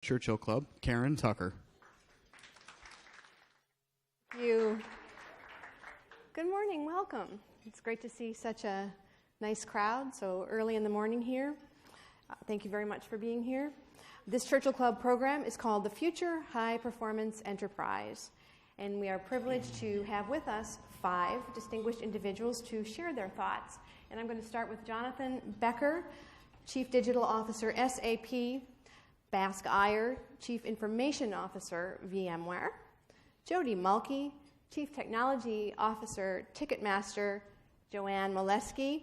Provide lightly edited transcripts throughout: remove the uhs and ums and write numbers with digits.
Churchill Club, Karen Tucker. Thank you. Good morning, welcome. It's great to see such a nice crowd so early in the morning here. Thank you very much for being here. This Churchill Club program is called the Future High Performance Enterprise, and we are privileged to have with us 5 distinguished individuals to share their thoughts. And I'm going to start with Jonathan Becher, Chief Digital Officer, SAP, Bask Iyer, Chief Information Officer, VMware, Jody Mulkey, Chief Technology Officer, Ticketmaster, Joanne, Molesky,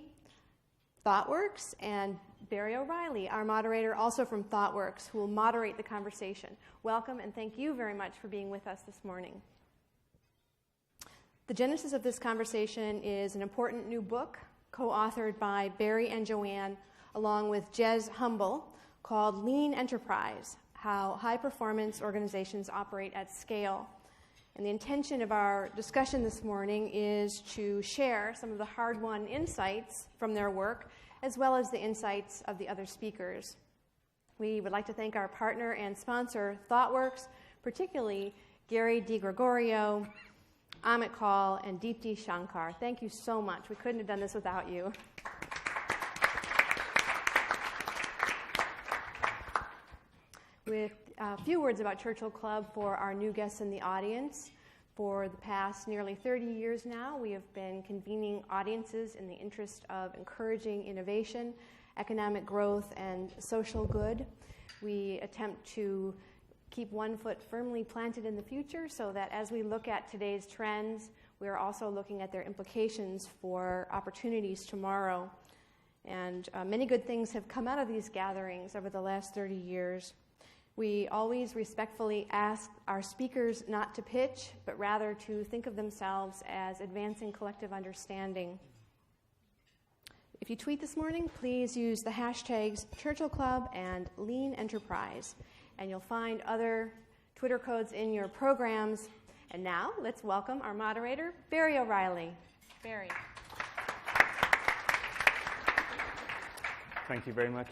ThoughtWorks, and Barry O'Reilly, our moderator, also from ThoughtWorks, who will moderate the conversation. Welcome, and thank you very much for being with us this morning. The genesis of this conversation is an important new book co-authored by Barry and Joanne, along with Jez Humble, called Lean Enterprise, How High-Performance Organizations Operate at Scale. And the intention of our discussion this morning is to share some of the hard-won insights from their work, as well as the insights of the other speakers. We would like to thank our partner and sponsor, ThoughtWorks, particularly Gary DiGregorio, Amit Kaul, and Deepti Shankar. Thank you so much. We couldn't have done this without you. With a few words about Churchill Club for our new guests in the audience. For the past nearly 30 years now, we have been convening audiences in the interest of encouraging innovation, economic growth, and social good. We attempt to keep one foot firmly planted in the future so that as we look at today's trends, we are also looking at their implications for opportunities tomorrow. And many good things have come out of these gatherings over the last 30 years. We always respectfully ask our speakers not to pitch, but rather to think of themselves as advancing collective understanding. If you tweet this morning, please use the hashtags Churchill Club and Lean Enterprise, and you'll find other Twitter codes in your programs. And now, let's welcome our moderator, Barry O'Reilly. Barry. Thank you very much.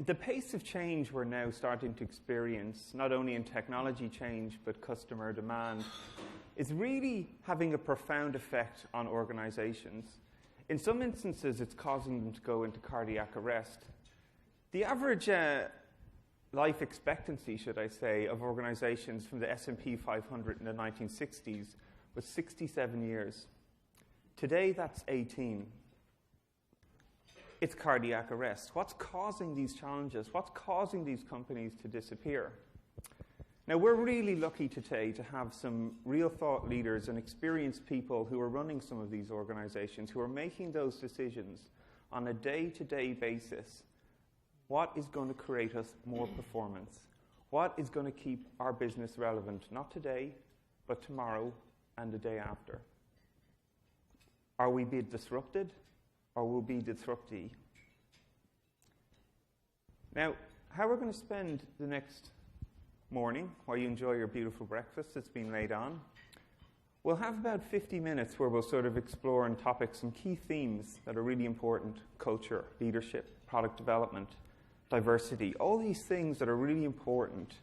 The pace of change we're now starting to experience, not only in technology change, but customer demand, is really having a profound effect on organizations. In some instances, it's causing them to go into cardiac arrest. The average life expectancy, should I say, of organizations from the S&P 500 in the 1960s was 67 years. Today, that's 18. It's cardiac arrest. What's causing these challenges? What's causing these companies to disappear? Now, we're really lucky today to have some real thought leaders and experienced people who are running some of these organizations, who are making those decisions on a day-to-day basis. What is going to create us more performance? What is going to keep our business relevant, not today, but tomorrow and the day after? Are we being disrupted? Or will be disruptee? Now, how we're going to spend the next morning while you enjoy your beautiful breakfast that's been laid on, we'll have about 50 minutes where we'll sort of explore and topic some key themes that are really important: culture, leadership, product development, diversity, all these things that are really important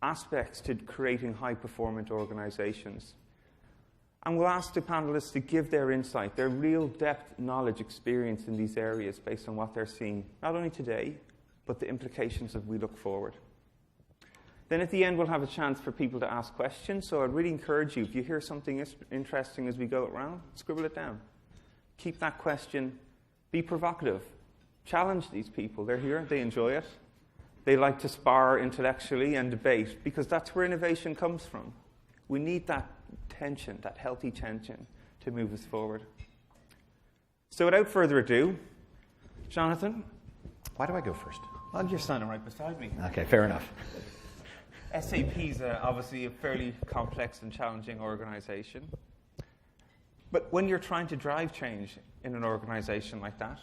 aspects to creating high-performant organizations. And we'll ask the panelists to give their insight, their real depth, knowledge, experience in these areas based on what they're seeing, not only today, but the implications as we look forward. Then at the end, we'll have a chance for people to ask questions. So I'd really encourage you, if you hear something interesting as we go around, scribble it down. Keep that question. Be provocative. Challenge these people. They're here. They enjoy it. They like to spar intellectually and debate, because that's where innovation comes from. We need that tension, that healthy tension, to move us forward. So without further ado, Jonathan. Why do I go first? Well, you're standing right beside me. Okay, fair enough. SAP is obviously a fairly complex and challenging organization. But when you're trying to drive change in an organization like that,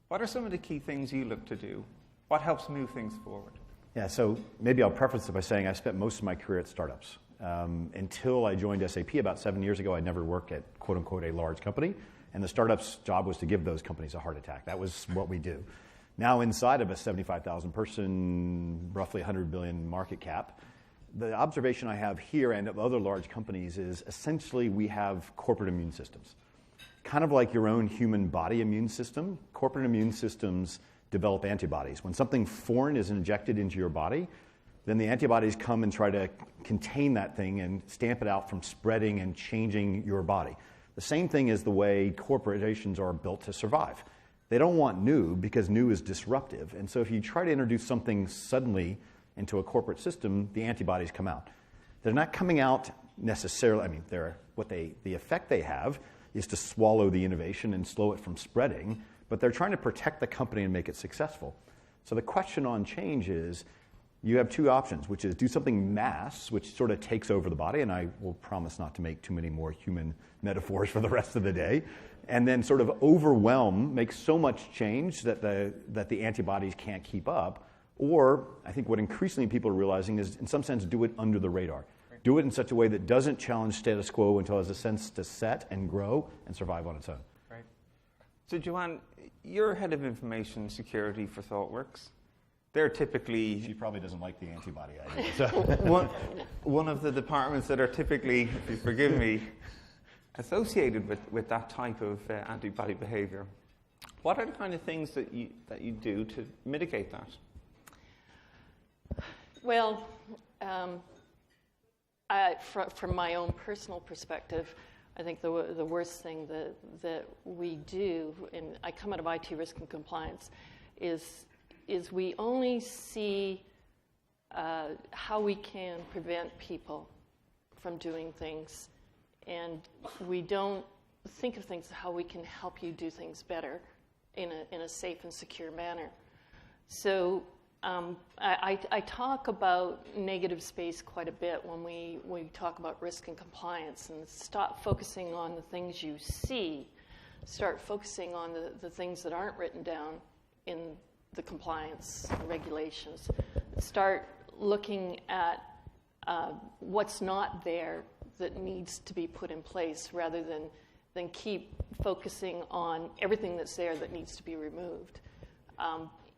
what are some of the key things you look to do? What helps move things forward? Yeah, so maybe I'll preface it by saying I spent most of my career at startups. Until I joined SAP about 7 years ago, I'd never worked at, quote-unquote, a large company. And the startup's job was to give those companies a heart attack. That was what we do. now inside of a 75,000 person, roughly 100 billion market cap. The observation I have here and of other large companies is essentially we have corporate immune systems. Kind of like your own human body immune system, corporate immune systems develop antibodies. When something foreign is injected into your body, then the antibodies come and try to contain that thing and stamp it out from spreading and changing your body. The same thing is the way corporations are built to survive. They don't want new because new is disruptive. And so if you try to introduce something suddenly into a corporate system, the antibodies come out. They're not coming out necessarily, I mean, the effect they have is to swallow the innovation and slow it from spreading, but they're trying to protect the company and make it successful. So the question on change is, you have two options, which is do something mass, which sort of takes over the body, and I will promise not to make too many more human metaphors for the rest of the day, and then sort of overwhelm, make so much change that the antibodies can't keep up, or I think what increasingly people are realizing is, in some sense, do it under the radar. Right. Do it in such a way that doesn't challenge status quo until it has a sense to set and grow and survive on its own. Right. So Joanne, you're head of information security for ThoughtWorks. They're typically... She probably doesn't like the antibody idea. So. one of the departments that are typically, if you forgive me, associated with that type of antibody behavior. What are the kind of things that you do to mitigate that? Well, from my own personal perspective, I think the worst thing that we do, and I come out of IT risk and compliance, is we only see how we can prevent people from doing things, and we don't think of things how we can help you do things better in a safe and secure manner. So I talk about negative space quite a bit when we talk about risk and compliance, and stop focusing on the things you see, start focusing on the things that aren't written down in the compliance regulations. Start looking at what's not there that needs to be put in place, rather than keep focusing on everything that's there that needs to be removed.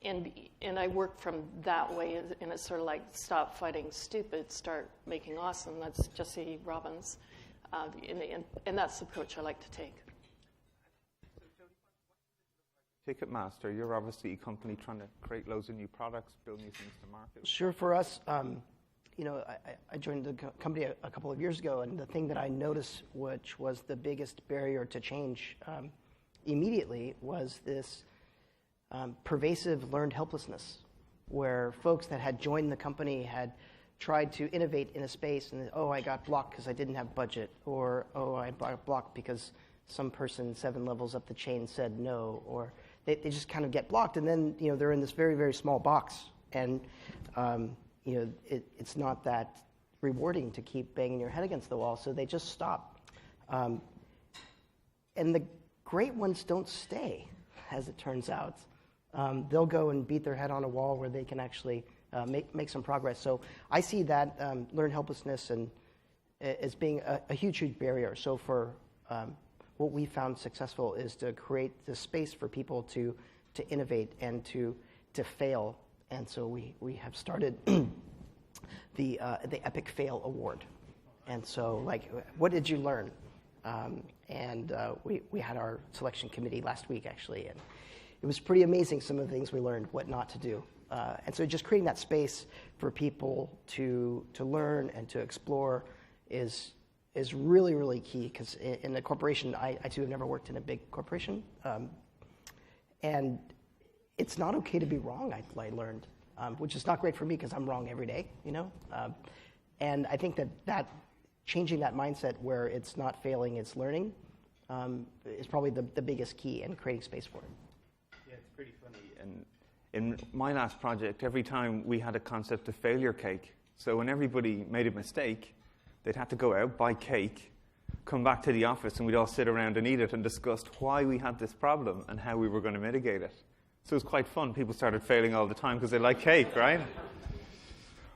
And I work from that way, and it's sort of like stop fighting stupid, start making awesome. That's Jesse Robbins, and that's the approach I like to take. Ticketmaster, you're obviously a company trying to create loads of new products, build new things to market. Sure. For us, I joined the company a couple of years ago, and the thing that I noticed, which was the biggest barrier to change immediately, was this pervasive learned helplessness, where folks that had joined the company had tried to innovate in a space, and I got blocked because I didn't have budget, or I got blocked because some person 7 levels up the chain said no, or they just kind of get blocked, and then they're in this very, very small box, and it's not that rewarding to keep banging your head against the wall, so they just stop. And the great ones don't stay, as it turns out. They'll go and beat their head on a wall where they can actually make some progress. So I see that learned helplessness as being a huge, huge barrier. So for what we found successful is to create the space for people to innovate and to fail. And so we have started the Epic Fail Award. And so, what did you learn? We had our selection committee last week, actually, and it was pretty amazing some of the things we learned, what not to do. And so just creating that space for people to learn and to explore is really, really key, because in a corporation, I too have never worked in a big corporation, and it's not okay to be wrong, I learned, which is not great for me because I'm wrong every day, and I think that changing that mindset where it's not failing, it's learning, is probably the biggest key in creating space for it. Yeah, it's pretty funny. And in my last project, every time we had a concept of failure cake, so when everybody made a mistake, they'd have to go out, buy cake, come back to the office, and we'd all sit around and eat it and discuss why we had this problem and how we were going to mitigate it. So it was quite fun. People started failing all the time because they like cake, right?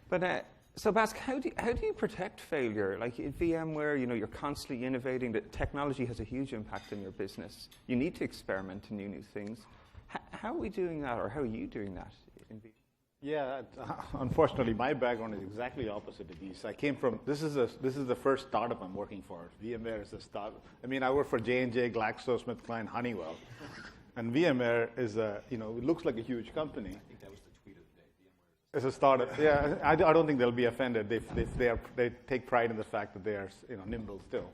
But so, Bask, how do you protect failure? Like at VMware, you're constantly innovating. The technology has a huge impact on your business. You need to experiment and new things. How are we doing that, or how are you doing that? Yeah, unfortunately, my background is exactly opposite of these. I came from, this is the first startup I'm working for. VMware is a startup. I mean, I work for J&J, GlaxoSmithKline, Honeywell. And VMware is it looks like a huge company. I think that was the tweet of the day. VMware is a startup. Yeah, I don't think they'll be offended. They take pride in the fact that they are, nimble still.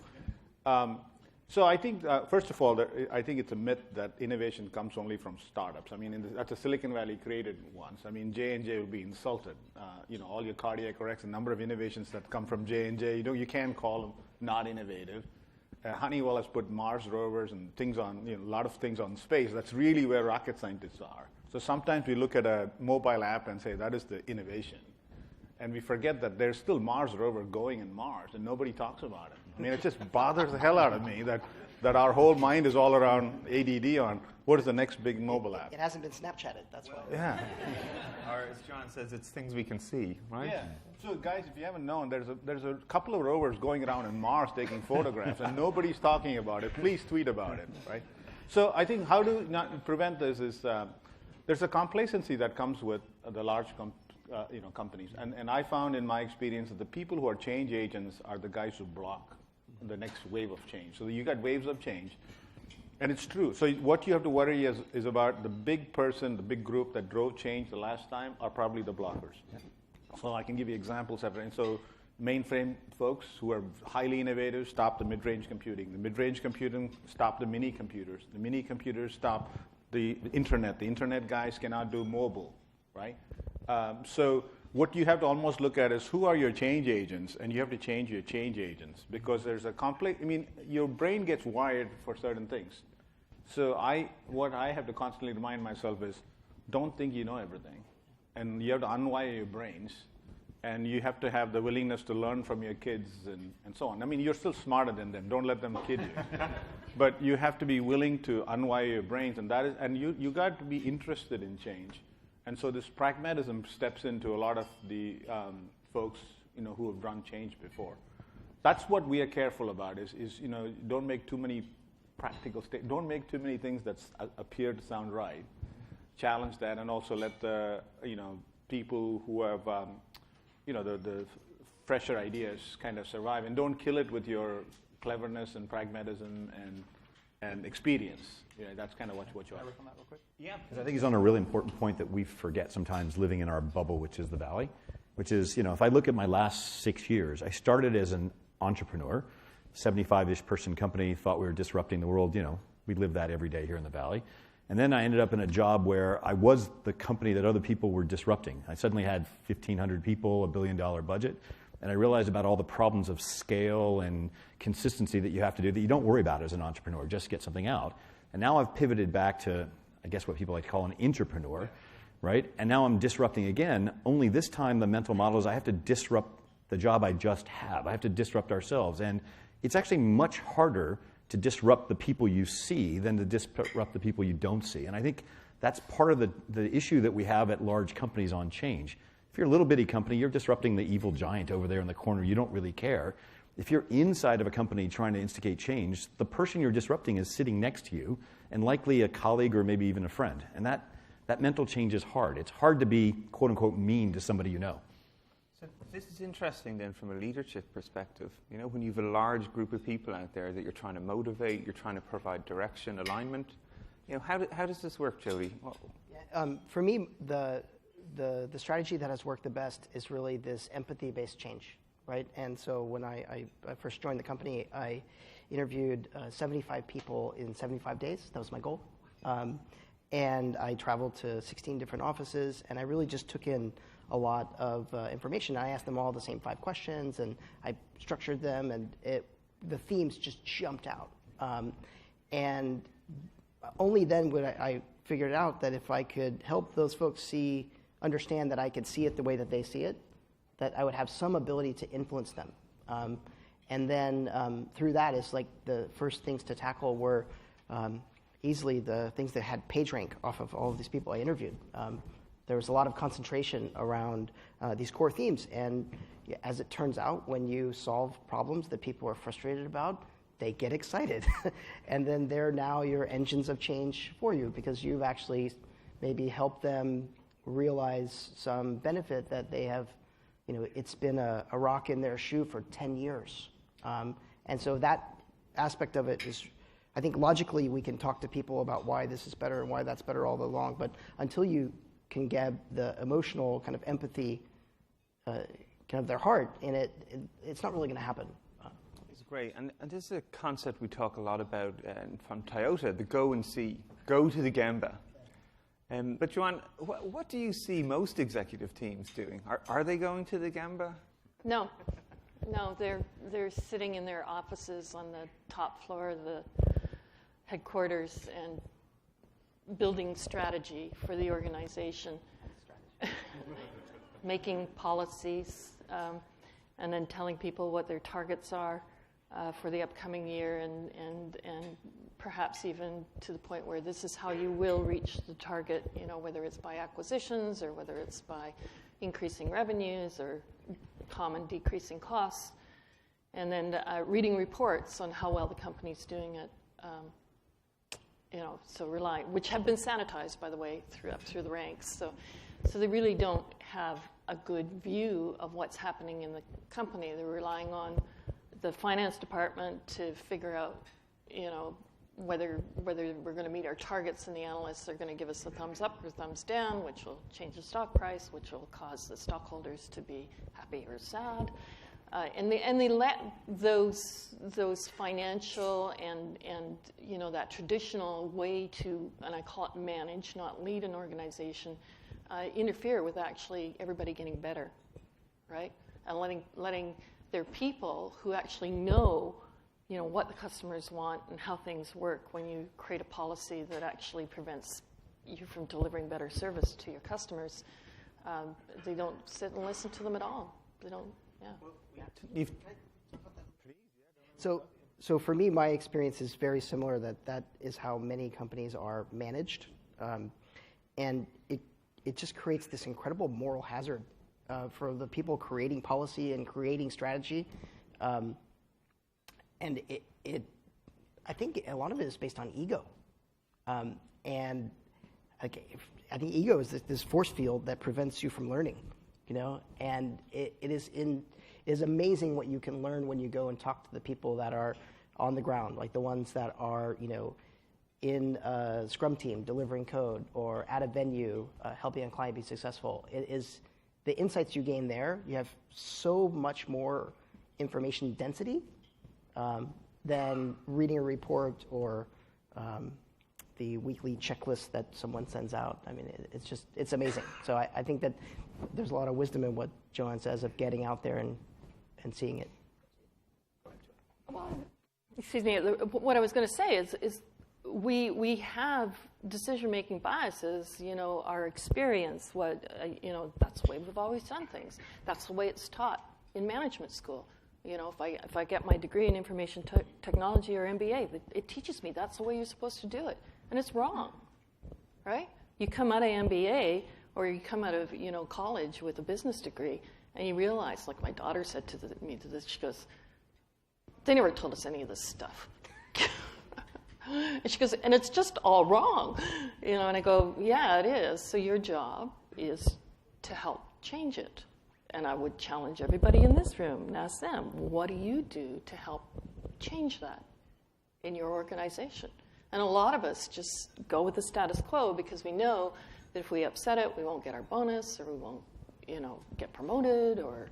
So I think, first of all, I think it's a myth that innovation comes only from startups. I mean, that's a Silicon Valley created once. I mean, J&J will be insulted. All your cardiac arrests, the number of innovations that come from J&J, you can't call them not innovative. Honeywell has put Mars rovers and things on, a lot of things on space. That's really where rocket scientists are. So sometimes we look at a mobile app and say that is the innovation. And we forget that there's still Mars rover going in Mars, and nobody talks about it. I mean, it just bothers the hell out of me that our whole mind is all around ADD on what is the next big mobile app. It hasn't been Snapchatted, that's why. Yeah. Or as John says, it's things we can see, right? Yeah. So guys, if you haven't known, there's a couple of rovers going around in Mars taking photographs, and nobody's talking about it. Please tweet about it, right? So I think how to not prevent this is there's a complacency that comes with the large companies. And I found in my experience that the people who are change agents are the guys who block the next wave of change. So you got waves of change. And it's true. So what you have to worry is about the big person, the big group that drove change the last time are probably the blockers. Yeah. So I can give you examples of it. So mainframe folks who are highly innovative stop the mid-range computing. The mid-range computing stop the mini computers. The mini computers stop the internet. The internet guys cannot do mobile, right? So what you have to almost look at is who are your change agents, and you have to change your change agents because there's a complex. I mean, your brain gets wired for certain things. So what I have to constantly remind myself is, don't think you know everything, and you have to unwire your brains, and you have to have the willingness to learn from your kids and so on. I mean, you're still smarter than them. Don't let them kid you. But you have to be willing to unwire your brains, and you got to be interested in change. And so this pragmatism steps into a lot of the folks, who have run change before. That's what we are careful about is don't make too many practical don't make too many things that appear to sound right. Challenge that, and also let the people who have the fresher ideas kind of survive, and don't kill it with your cleverness and pragmatism and experience. That's kind of what you are. Can I work on that real quick? Yeah. Because I think he's on a really important point that we forget sometimes living in our bubble, which is the Valley, which is, if I look at my last 6 years, I started as an entrepreneur, 75-ish person company, thought we were disrupting the world. We live that every day here in the Valley. And then I ended up in a job where I was the company that other people were disrupting. I suddenly had 1,500 people, $1 billion budget, and I realized about all the problems of scale and consistency that you have to do that you don't worry about as an entrepreneur, just get something out. And now I've pivoted back to, I guess what people like to call an intrapreneur, right? And now I'm disrupting again, only this time the mental model is I have to disrupt the job I just have. I have to disrupt ourselves. And it's actually much harder to disrupt the people you see than to disrupt the people you don't see. And I think that's part of the issue that we have at large companies on change. If you're a little bitty company, you're disrupting the evil giant over there in the corner. You don't really care. If you're inside of a company trying to instigate change, the person you're disrupting is sitting next to you and likely a colleague or maybe even a friend. And that mental change is hard. It's hard to be, quote unquote, mean to somebody you know. So this is interesting then from a leadership perspective. When you have a large group of people out there that you're trying to motivate, you're trying to provide direction, alignment. How does this work, Jody? For me, the strategy that has worked the best is really this empathy-based change. Right, and so when I first joined the company, I interviewed 75 people in 75 days. That was my goal. And I traveled to 16 different offices, and I really just took in a lot of information. I asked them all the same 5 questions, and I structured them, and the themes just jumped out. And only then would I figured out that if I could help those folks understand that I could see it the way that they see it, that I would have some ability to influence them. And then through that, it's like the first things to tackle were easily the things that had PageRank off of all of these people I interviewed. There was a lot of concentration around these core themes. And as it turns out, when you solve problems that people are frustrated about, they get excited. And then they're now your engines of change for you because you've actually maybe helped them realize some benefit that they have, it's been a rock in their shoe for 10 years. And so that aspect of it is, I think logically we can talk to people about why this is better and why that's better all day long, but until you can get the emotional kind of empathy, kind of their heart in it, it's not really going to happen. It's great, and this is a concept we talk a lot about from Toyota, the go and see, go to the Gemba. But Joanne, what do you see most executive teams doing? Are they going to the Gemba? No, they're sitting in their offices on the top floor of the headquarters and building strategy for the organization, making policies, and then telling people what their targets are for the upcoming year, and perhaps even to the point where this is how you will reach the target, whether it's by acquisitions or whether it's by increasing revenues or common decreasing costs, and then reading reports on how well the company's doing it, which have been sanitized, by the way, up through the ranks. So they really don't have a good view of what's happening in the company. They're relying on the finance department to figure out, whether we're going to meet our targets, and the analysts are going to give us a thumbs up or thumbs down, which will change the stock price, which will cause the stockholders to be happy or sad. And they let those financial and that traditional way to, and I call it manage, not lead an organization, interfere with actually everybody getting better, right? And letting their people who actually know what the customers want and how things work when you create a policy that actually prevents you from delivering better service to your customers. They don't sit and listen to them at all. They don't, yeah. So for me, my experience is very similar, that is how many companies are managed. And it just creates this incredible moral hazard for the people creating policy and creating strategy. And I think a lot of it is based on ego. And I think ego is this force field that prevents you from learning, and it is amazing what you can learn when you go and talk to the people that are on the ground, like the ones that are, in a Scrum team delivering code or at a venue helping a client be successful. It is the insights you gain there. You have so much more information density than reading a report or the weekly checklist that someone sends out. I mean, it's amazing. So I think that there's a lot of wisdom in what Joanne says of getting out there and seeing it. Excuse me. What I was going to say is we have decision-making biases. Our experience. That's the way we've always done things. That's the way it's taught in management school. If I get my degree in information technology or MBA, it teaches me that's the way you're supposed to do it, and it's wrong, right? You come out of MBA or you come out of college with a business degree, and you realize, like my daughter said to me, she goes, "They never told us any of this stuff." And she goes, "And it's just all wrong," And I go, "Yeah, it is. So your job is to help change it." And I would challenge everybody in this room and ask them, what do you do to help change that in your organization? And a lot of us just go with the status quo because we know that if we upset it, we won't get our bonus, or we won't, get promoted, or,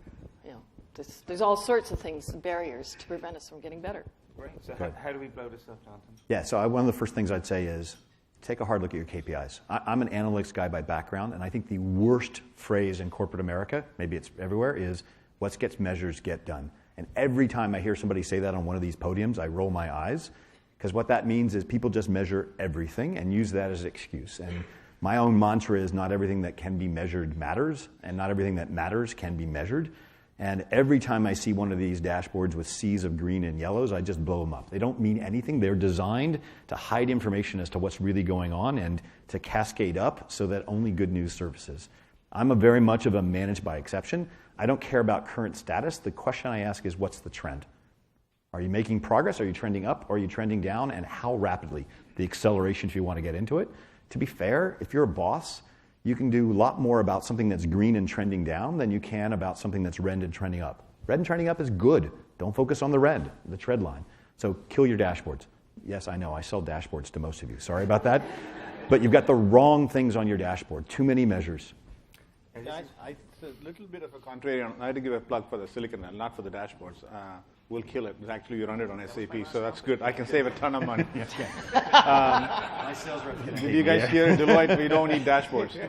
there's all sorts of things, barriers to prevent us from getting better. Great. So how do we blow this up, Jonathan? Yeah, so one of the first things I'd say is take a hard look at your KPIs. I'm an analytics guy by background, and I think the worst phrase in corporate America, maybe it's everywhere, is what gets measured get done. And every time I hear somebody say that on one of these podiums, I roll my eyes, because what that means is people just measure everything and use that as an excuse. And my own mantra is not everything that can be measured matters, and not everything that matters can be measured. And every time I see one of these dashboards with seas of green and yellows, I just blow them up. They don't mean anything. They're designed to hide information as to what's really going on and to cascade up so that only good news surfaces. I'm very much of a manage by exception. I don't care about current status. The question I ask is, what's the trend? Are you making progress? Are you trending up? Are you trending down? And how rapidly? The acceleration if you want to get into it. To be fair, if you're a boss, you can do a lot more about something that's green and trending down than you can about something that's red and trending up. Red and trending up is good. Don't focus on the red, the trend line. So kill your dashboards. Yes, I know, I sell dashboards to most of you. Sorry about that. But you've got the wrong things on your dashboard. Too many measures. It's a little bit of a contrarian. I had to give a plug for the Silicon Valley, not for the dashboards. We'll kill it. Actually, you run it on SAP, so that's good. I can save a ton of money. My sales rep. Did you guys hear Deloitte? We don't need dashboards.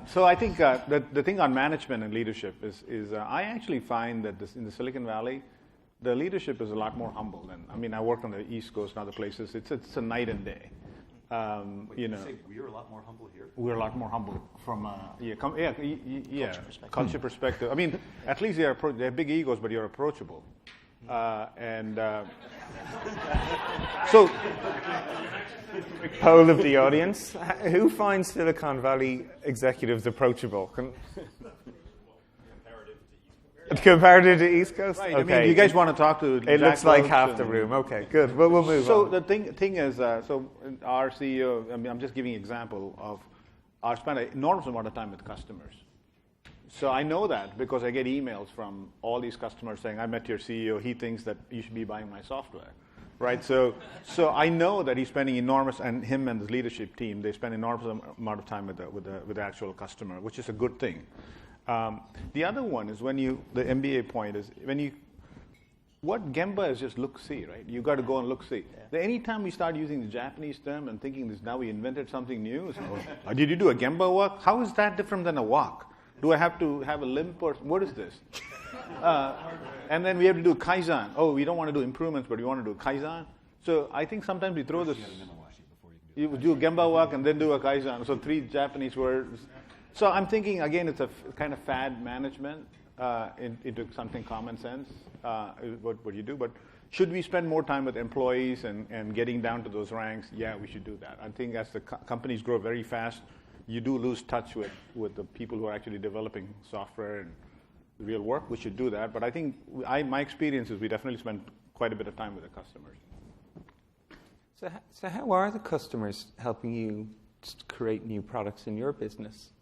So I think the thing on management and leadership is I actually find that in the Silicon Valley, the leadership is a lot more humble. I work on the East Coast and other places. It's a night and day. You say we're a lot more humble here? We're a lot more humble from culture perspective. At least they have big egos, but you're approachable. So, Poll of the audience: who finds Silicon Valley executives approachable? Comparative to East Coast? Right. Okay. You guys want to talk to? It looks like half the room. Okay, good. We'll move on. So the thing is, our CEO. I'm just giving an example of. I spend an enormous amount of time with customers. So I know that because I get emails from all these customers saying, "I met your CEO. He thinks that you should be buying my software." Right. So I know that he's spending enormous, and him and his leadership team, they spend enormous amount of time with the actual customer, which is a good thing. The other one is the MBA point is what Gemba is just look-see, right? You got to go and look-see. Yeah. Anytime we start using the Japanese term and thinking this, now we invented something new. So, did you do a Gemba walk? How is that different than a walk? Do I have to have a limp or what is this? And then we have to do Kaizen. Oh, we don't want to do improvements, but we want to do Kaizen. So I think sometimes we throw this. You do a Gemba walk and then do a Kaizen. So 3 Japanese words. So I'm thinking, again, it's a kind of fad management into something common sense, what you do. But should we spend more time with employees and getting down to those ranks? Yeah, we should do that. I think as the companies grow very fast, you do lose touch with the people who are actually developing software and real work. We should do that. But I think my experience is we definitely spend quite a bit of time with the customers. So how are the customers helping you create new products in your business?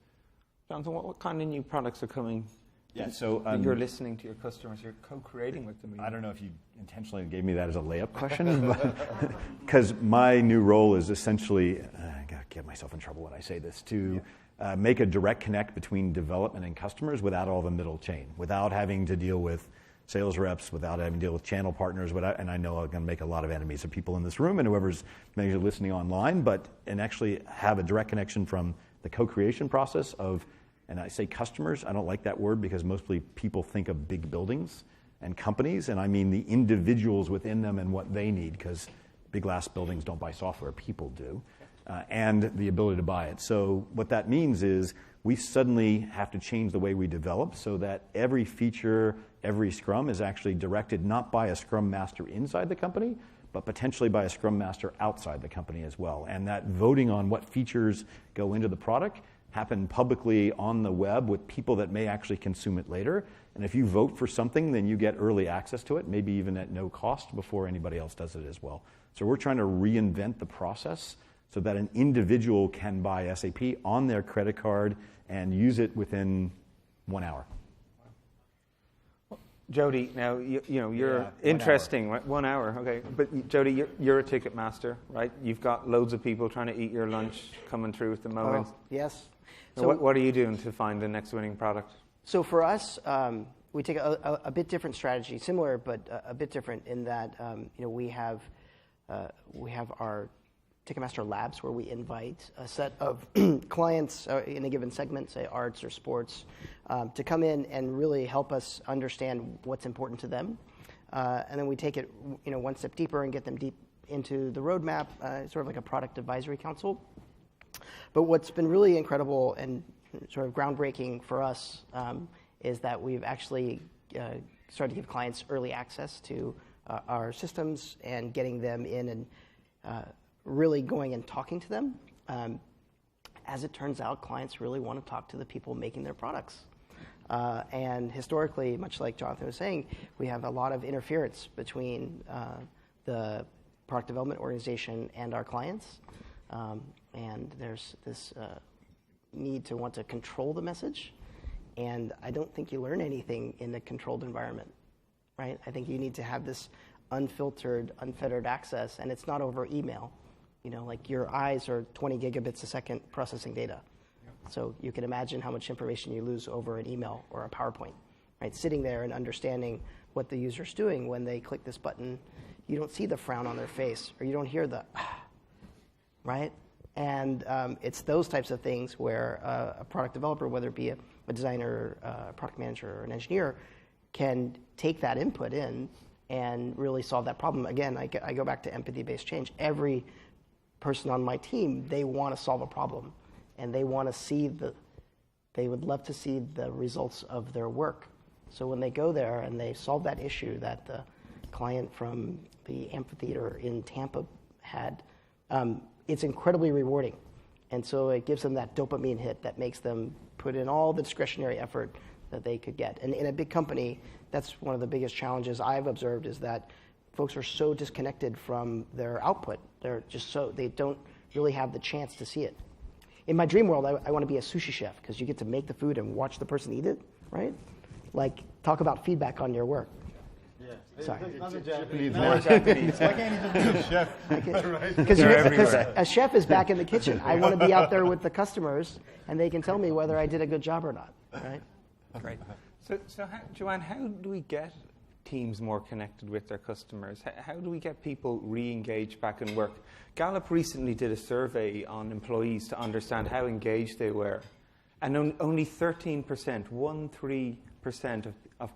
Jonathan, what kind of new products are coming? Yeah, so you're listening to your customers, you're co-creating with them. I don't know if you intentionally gave me that as a layup question, because my new role is essentially, I got to get myself in trouble when I say this, to make a direct connect between development and customers without all the middle chain, without having to deal with sales reps, without having to deal with channel partners, and I know I'm going to make a lot of enemies of people in this room and whoever's maybe listening online, and actually have a direct connection from the co-creation process of, and I say customers, I don't like that word because mostly people think of big buildings and companies, and I mean the individuals within them and what they need, because big glass buildings don't buy software, people do, and the ability to buy it. So what that means is we suddenly have to change the way we develop so that every feature, every Scrum is actually directed not by a Scrum Master inside the company, but potentially by a Scrum Master outside the company as well. And that voting on what features go into the product happen publicly on the web with people that may actually consume it later. And if you vote for something, then you get early access to it, maybe even at no cost before anybody else does it as well. So we're trying to reinvent the process so that an individual can buy SAP on their credit card and use it within 1 hour. Jody, now you're interesting. 1 hour, okay. But Jody, you're a Ticketmaster, right? You've got loads of people trying to eat your lunch coming through at the moment. Yes. So what are you doing to find the next winning product? So for us, we take a bit different strategy, similar but a bit different in that we have our Ticketmaster Labs where we invite a set of clients in a given segment, say arts or sports, to come in and really help us understand what's important to them. And then we take it one step deeper and get them deep into the roadmap, sort of like a product advisory council. But what's been really incredible and sort of groundbreaking for us is that we've actually started to give clients early access to our systems and getting them in and really going and talking to them. As it turns out, clients really want to talk to the people making their products. And historically, much like Jonathan was saying, we have a lot of interference between the product development organization and our clients. And there's this need to want to control the message. And I don't think you learn anything in a controlled environment, right? I think you need to have this unfiltered, unfettered access, and it's not over email. You know, like your eyes are 20 gigabits a second processing data. So you can imagine how much information you lose over an email or a PowerPoint, right? Sitting there and understanding what the user's doing when they click this button, you don't see the frown on their face, or you don't hear the, right? And it's those types of things where a product developer, whether it be a designer, a product manager, or an engineer, can take that input in and really solve that problem. Again, I go back to empathy-based change. Every person on my team, they want to solve a problem, and they want to see they would love to see the results of their work. So when they go there and they solve that issue that the client from the amphitheater in Tampa had, it's incredibly rewarding. And so it gives them that dopamine hit that makes them put in all the discretionary effort that they could get. And in a big company, that's one of the biggest challenges I've observed, is that folks are so disconnected from their output. They're just they don't really have the chance to see it. In my dream world, I want to be a sushi chef, because you get to make the food and watch the person eat it, right? Like, talk about feedback on your work. Sorry. Another Japanese. More Japanese. Why can't you just be a chef? Because everywhere. a chef is back in the kitchen. I want to be out there with the customers, and they can tell me whether I did a good job or not, right? Great. So Joanne, how do we get teams more connected with their customers? How do we get people re-engaged back in work? Gallup recently did a survey on employees to understand how engaged they were. And only 13% of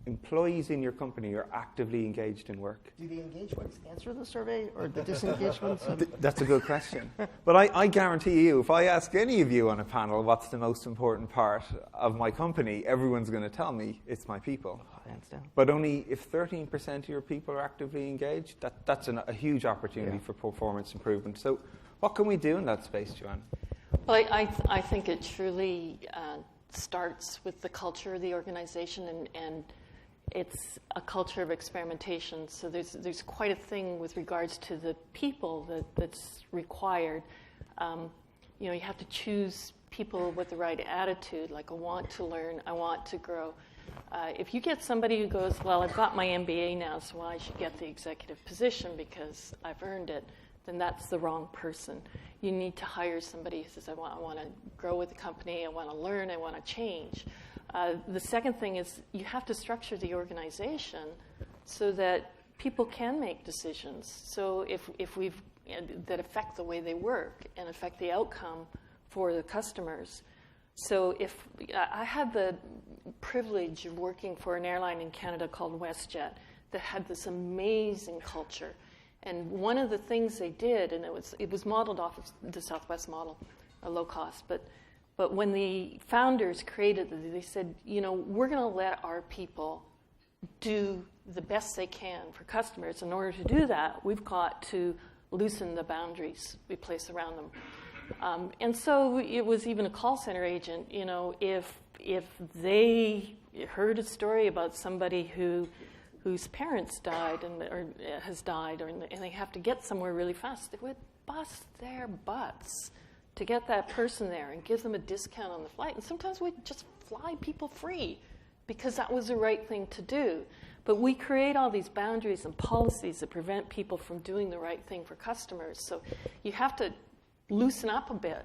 employees in your company are actively engaged in work. Do the engaged ones answer the survey, or the disengaged ones? That's a good question. But I guarantee you, if I ask any of you on a panel what's the most important part of my company, everyone's going to tell me it's my people. Hands down. But only if 13% of your people are actively engaged, that's a huge opportunity for performance improvement. So what can we do in that space, Joanne? Well, I think it truly starts with the culture of the organization, and it's a culture of experimentation. So there's quite a thing with regards to the people that's required. You have to choose people with the right attitude, like I want to learn, I want to grow. If you get somebody who goes, well, I've got my MBA now, so I should get the executive position because I've earned it, then that's the wrong person. You need to hire somebody who says, I want to grow with the company, I want to learn, I want to change. The second thing is you have to structure the organization so that people can make decisions. So if that affect the way they work and affect the outcome for the customers. So if I had the privilege of working for an airline in Canada called WestJet that had this amazing culture. And one of the things they did, and it was modeled off of the Southwest model, a low cost, but when the founders created it, they said, we're going to let our people do the best they can for customers. In order to do that, we've got to loosen the boundaries we place around them. And so it was even a call center agent, if they heard a story about somebody whose parents died or has died, and they have to get somewhere really fast, they would bust their butts to get that person there and give them a discount on the flight. And sometimes we'd just fly people free because that was the right thing to do. But we create all these boundaries and policies that prevent people from doing the right thing for customers. So you have to loosen up a bit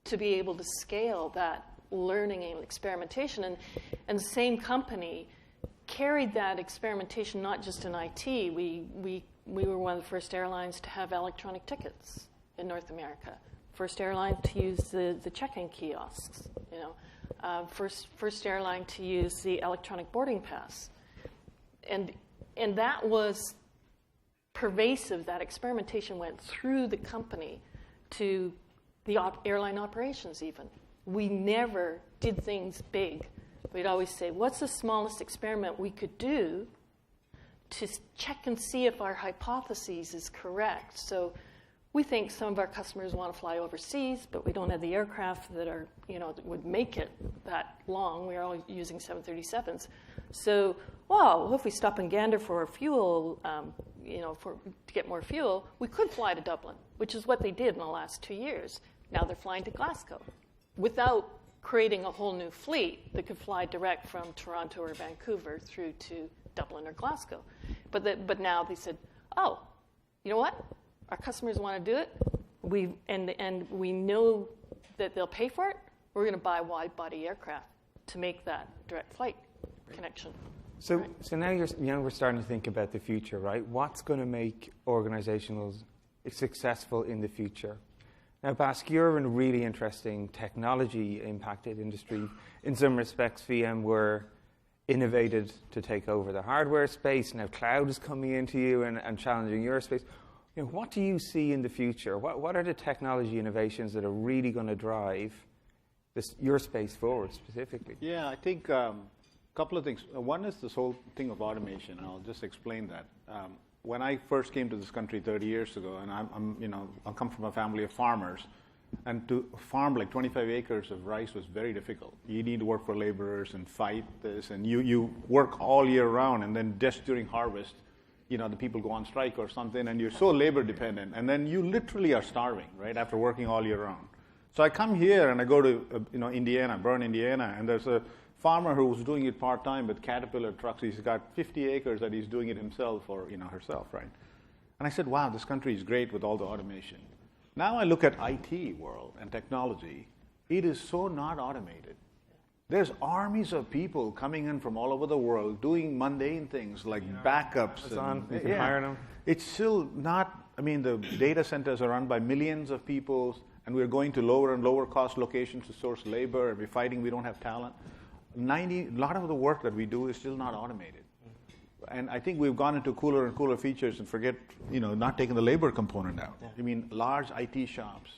to be able to scale that learning and experimentation. And the same company carried that experimentation not just in IT. We were one of the first airlines to have electronic tickets in North America. First airline to use the check-in kiosks. First airline to use the electronic boarding pass. And that was pervasive. That experimentation went through the company to the airline operations even. We never did things big. We'd always say, what's the smallest experiment we could do to check and see if our hypothesis is correct? So We think some of our customers want to fly overseas, but we don't have the aircraft that are, that would make it that long. We're all using 737s. So, well, if we stop in Gander for fuel, to get more fuel, we could fly to Dublin, which is what they did in the last 2 years. Now they're flying to Glasgow without creating a whole new fleet that could fly direct from Toronto or Vancouver through to Dublin or Glasgow. But now they said, oh, you know what? Our customers want to do it, and we know that they'll pay for it. We're going to buy wide-body aircraft to make that direct flight connection. So now we're starting to think about the future, right? What's going to make organizations successful in the future? Now, Bask, you're in a really interesting technology-impacted industry. In some respects, VMware innovated to take over the hardware space. Now cloud is coming into you and challenging your space. What do you see in the future? What are the technology innovations that are really going to drive your space forward specifically? Yeah, I think a couple of things. One is this whole thing of automation, and I'll just explain that. When I first came to this country 30 years ago, and I come from a family of farmers, and to farm like 25 acres of rice was very difficult. You need to work for laborers and fight this, and you work all year round, and then just during harvest, the people go on strike or something, and you're so labor dependent, and then you literally are starving, right, after working all year round. So I come here and I go to Indiana, Bern, Indiana, and there's a farmer who's doing it part-time with Caterpillar trucks. He's got 50 acres that he's doing it himself or herself, right? And I said, wow, this country is great with all the automation. Now I look at IT world and technology. It is so not automated. There's armies of people coming in from all over the world doing mundane things like backups. You can hire them. It's still not, the data centers are run by millions of people, and we're going to lower and lower cost locations to source labor, and we're fighting we don't have talent. A lot of the work that we do is still not automated. And I think we've gone into cooler and cooler features and forget, not taking the labor component out. Yeah. Large IT shops,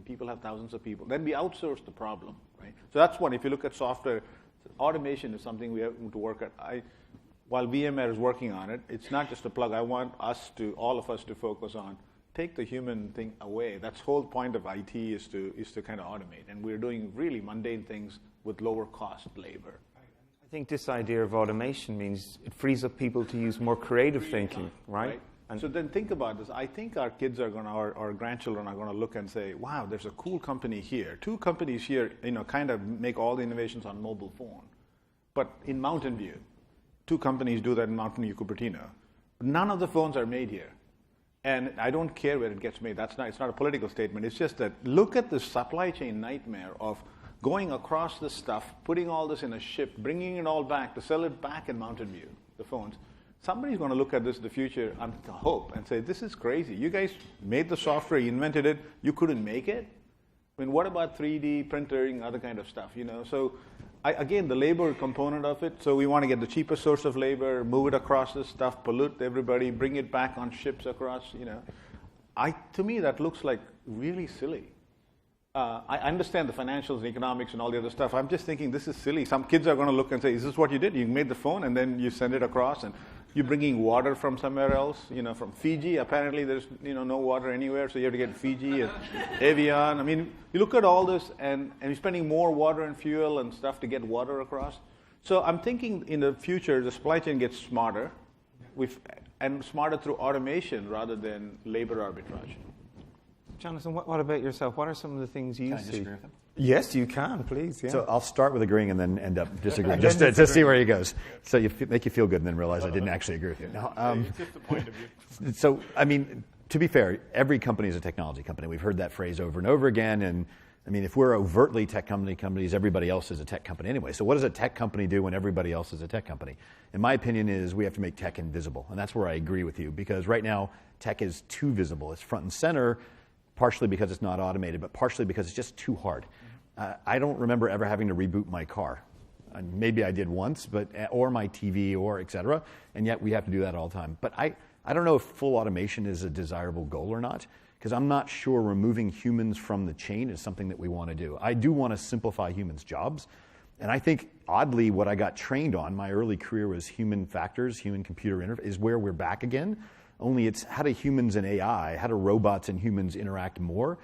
people have thousands of people. Then we outsource the problem, right? So that's one. If you look at software, automation is something we have to work at. While VMware is working on it, it's not just a plug. I want all of us to focus on take the human thing away. That's the whole point of IT is to kind of automate. And we're doing really mundane things with lower cost labor. I think this idea of automation means it frees up people to use more creative thinking, right? And so then think about this. I think our kids are going to, our grandchildren are going to look and say, wow, there's a cool company here. 2 companies here, kind of make all the innovations on mobile phone. But in Mountain View, 2 companies do that in Mountain View, Cupertino. None of the phones are made here. And I don't care where it gets made. It's not a political statement. It's just that look at the supply chain nightmare of going across this stuff, putting all this in a ship, bringing it all back to sell it back in Mountain View, the phones. Somebody's going to look at this in the future, I hope, and say, this is crazy. You guys made the software, you invented it, you couldn't make it? What about 3D printing, other kind of stuff, So, again, the labor component of it, so we want to get the cheapest source of labor, move it across this stuff, pollute everybody, bring it back on ships across, To me, that looks like really silly. I understand the financials and economics and all the other stuff. I'm just thinking this is silly. Some kids are going to look and say, is this what you did? You made the phone and then you send it across and you're bringing water from somewhere else, from Fiji. Apparently there's no water anywhere, so you have to get Fiji and Evian. You look at all this and you're spending more water and fuel and stuff to get water across. So I'm thinking in the future the supply chain gets smarter and smarter through automation rather than labor arbitrage. Jonathan, what about yourself? What are some of the things you see? Can I disagree with him? Yes, you can, please. Yeah. So I'll start with agreeing and then end up disagreeing, just to see where he goes. So make you feel good and then realize I didn't actually agree with you. No, it's just the point of view. So, to be fair, every company is a technology company. We've heard that phrase over and over again. And if we're overtly tech companies, everybody else is a tech company anyway. So what does a tech company do when everybody else is a tech company? In my opinion is we have to make tech invisible. And that's where I agree with you, because right now tech is too visible. It's front and center, partially because it's not automated, but partially because it's just too hard. I don't remember ever having to reboot my car. Maybe I did once, or my TV, or et cetera, and yet we have to do that all the time. But I don't know if full automation is a desirable goal or not, because I'm not sure removing humans from the chain is something that we want to do. I do want to simplify humans' jobs, and I think, oddly, what I got trained on, my early career was human factors, human-computer interface, is where we're back again. only it's how do humans and AI, how do robots and humans interact more?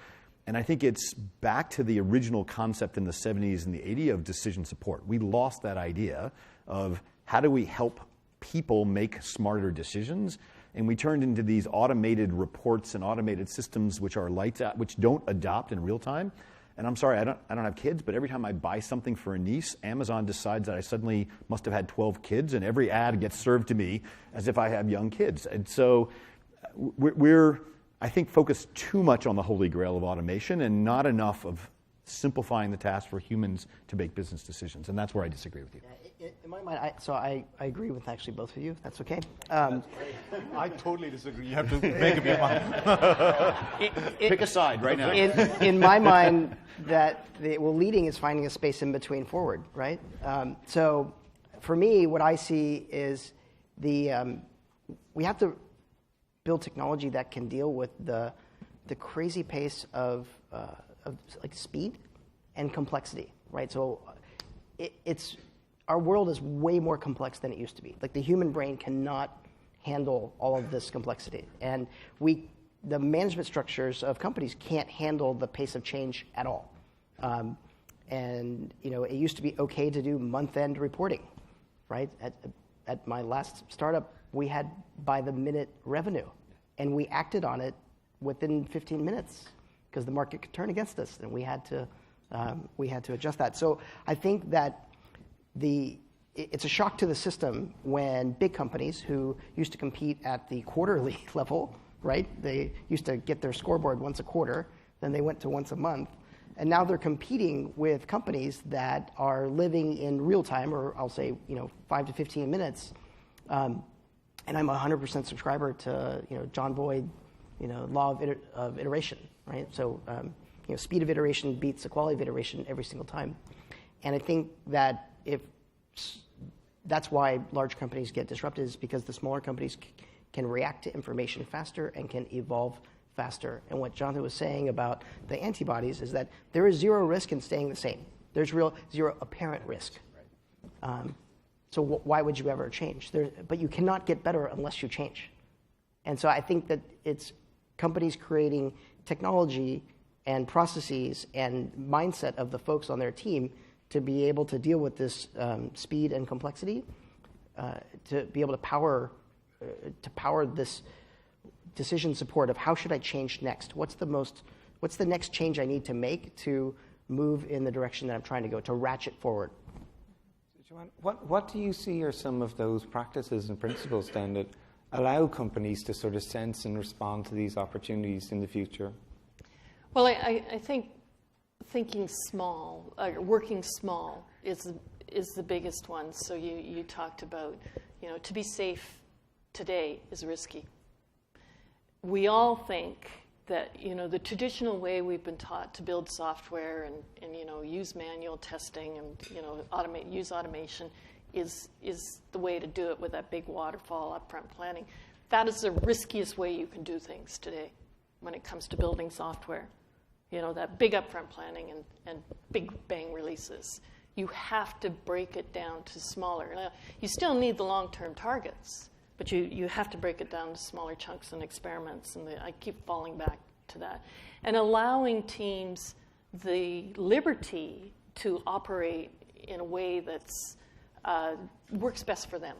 And I think it's back to the original concept in the 70s and the 80s of decision support. We lost that idea of how do we help people make smarter decisions, and we turned into these automated reports and automated systems which are lights out, which don't adopt in real time. And I'm sorry, I don't have kids, but every time I buy something for a niece, Amazon decides that I suddenly must have had 12 kids, and every ad gets served to me as if I have young kids. And so we're I think, focused too much on the holy grail of automation and not enough of simplifying the task for humans to make business decisions. And that's where I disagree with you. In my mind, I agree with actually both of you. That's okay. I totally disagree. You have to make up your mind. Pick a side right now. In my mind, leading is finding a space in between forward, right? So for me, what I see is we have to build technology that can deal with the crazy pace of like speed and complexity, right? So our world is way more complex than it used to be. Like the human brain cannot handle all of this complexity, and the management structures of companies can't handle the pace of change at all. And it used to be okay to do month-end reporting, right? At my last startup, we had by the minute revenue, and we acted on it within 15 minutes because the market could turn against us, and we had to adjust that. So I think that it's a shock to the system when big companies who used to compete at the quarterly level, right? They used to get their scoreboard once a quarter, then they went to once a month, and now they're competing with companies that are living in real time, or I'll say 5 to 15 minutes. And I'm a 100% subscriber to John Boyd, law of iteration, right? So speed of iteration beats the quality of iteration every single time. And I think that that's why large companies get disrupted, is because the smaller companies can react to information faster and can evolve faster. And what Jonathan was saying about the antibodies is that there is zero risk in staying the same. There's zero apparent risk. So why would you ever change? But you cannot get better unless you change. And so I think that it's companies creating technology and processes and mindset of the folks on their team to be able to deal with this speed and complexity, to be able to power this decision support of how should I change next? What's the next change I need to make to move in the direction that I'm trying to go, to ratchet forward? So Joanne, what do you see are some of those practices and principles then that allow companies to sort of sense and respond to these opportunities in the future? Well, I think thinking small, working small is the biggest one. So you talked about, to be safe today is risky. We all think that, the traditional way we've been taught to build software and use manual testing and, use automation is the way to do it with that big waterfall upfront planning. That is the riskiest way you can do things today when it comes to building software. That big upfront planning and big bang releases. You have to break it down to smaller. Now, you still need the long-term targets, but you have to break it down to smaller chunks and experiments, and I keep falling back to that. And allowing teams the liberty to operate in a way that's works best for them.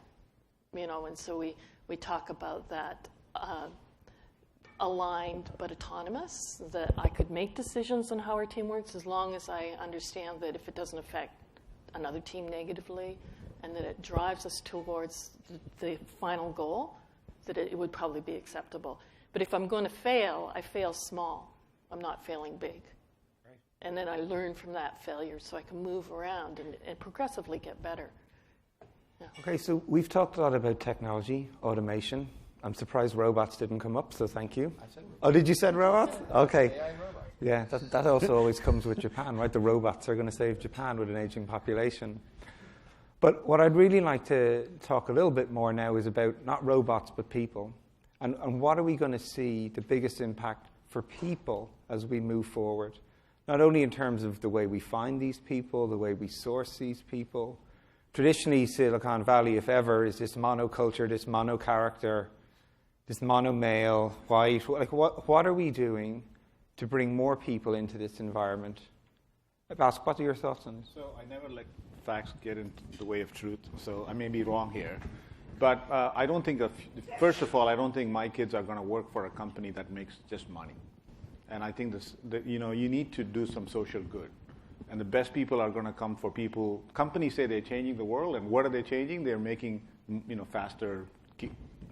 And so we talk about that aligned but autonomous, that I could make decisions on how our team works as long as I understand that if it doesn't affect another team negatively and that it drives us towards the final goal, that it would probably be acceptable. But if I'm going to fail, I fail small. I'm not failing big. Right. And then I learn from that failure so I can move around and progressively get better. Yeah. Okay, so we've talked a lot about technology, automation. I'm surprised robots didn't come up, so thank you. I said robots. Oh, did you say robots? Okay. AI and robots. Yeah, that also always comes with Japan, right? The robots are going to save Japan with an aging population. But what I'd really like to talk a little bit more now is about not robots, but people. And what are we going to see the biggest impact for people as we move forward? Not only in terms of the way we find these people, the way we source these people. Traditionally, Silicon Valley, if ever, is this monoculture, this mono-character, this mono male, white, like what are we doing to bring more people into this environment? Bask, what are your thoughts on this? So I never let facts get into the way of truth, so I may be wrong here. But I don't think, first of all, I don't think my kids are going to work for a company that makes just money. And I think you need to do some social good. And the best people are going to come for people. Companies say they're changing the world, and what are they changing? They're making faster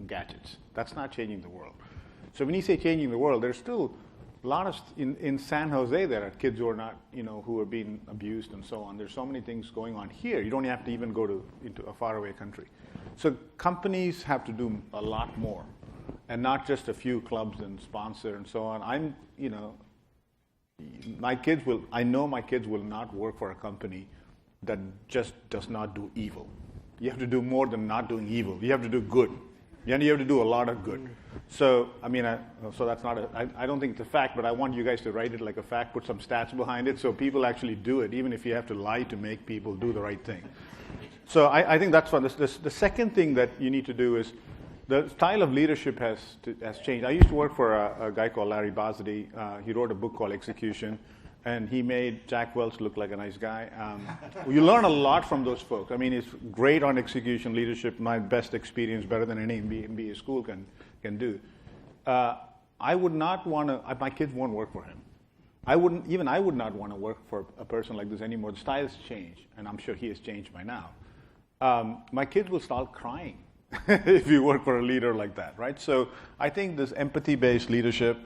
gadgets. That's not changing the world. So when you say changing the world, there's still a lot of in San Jose there are kids who are not who are being abused and so on. There's so many things going on here. You don't have to even go into a faraway country. So companies have to do a lot more, and not just a few clubs and sponsor and so on. I know my kids will not work for a company that just does not do evil. You have to do more than not doing evil. You have to do good. And you have to do a lot of good. So, so that's not I don't think it's a fact, but I want you guys to write it like a fact, put some stats behind it so people actually do it, even if you have to lie to make people do the right thing. So I think that's one. The second thing that you need to do is the style of leadership has changed. I used to work for a guy called Larry Bossidy. He wrote a book called Execution, and he made Jack Welch look like a nice guy. You learn a lot from those folks. He's great on execution, leadership, my best experience, better than any MBA school can do. I would not want to, my kids won't work for him. I would not want to work for a person like this anymore. The styles change, and I'm sure he has changed by now. My kids will start crying if you work for a leader like that, right? So I think this empathy-based leadership,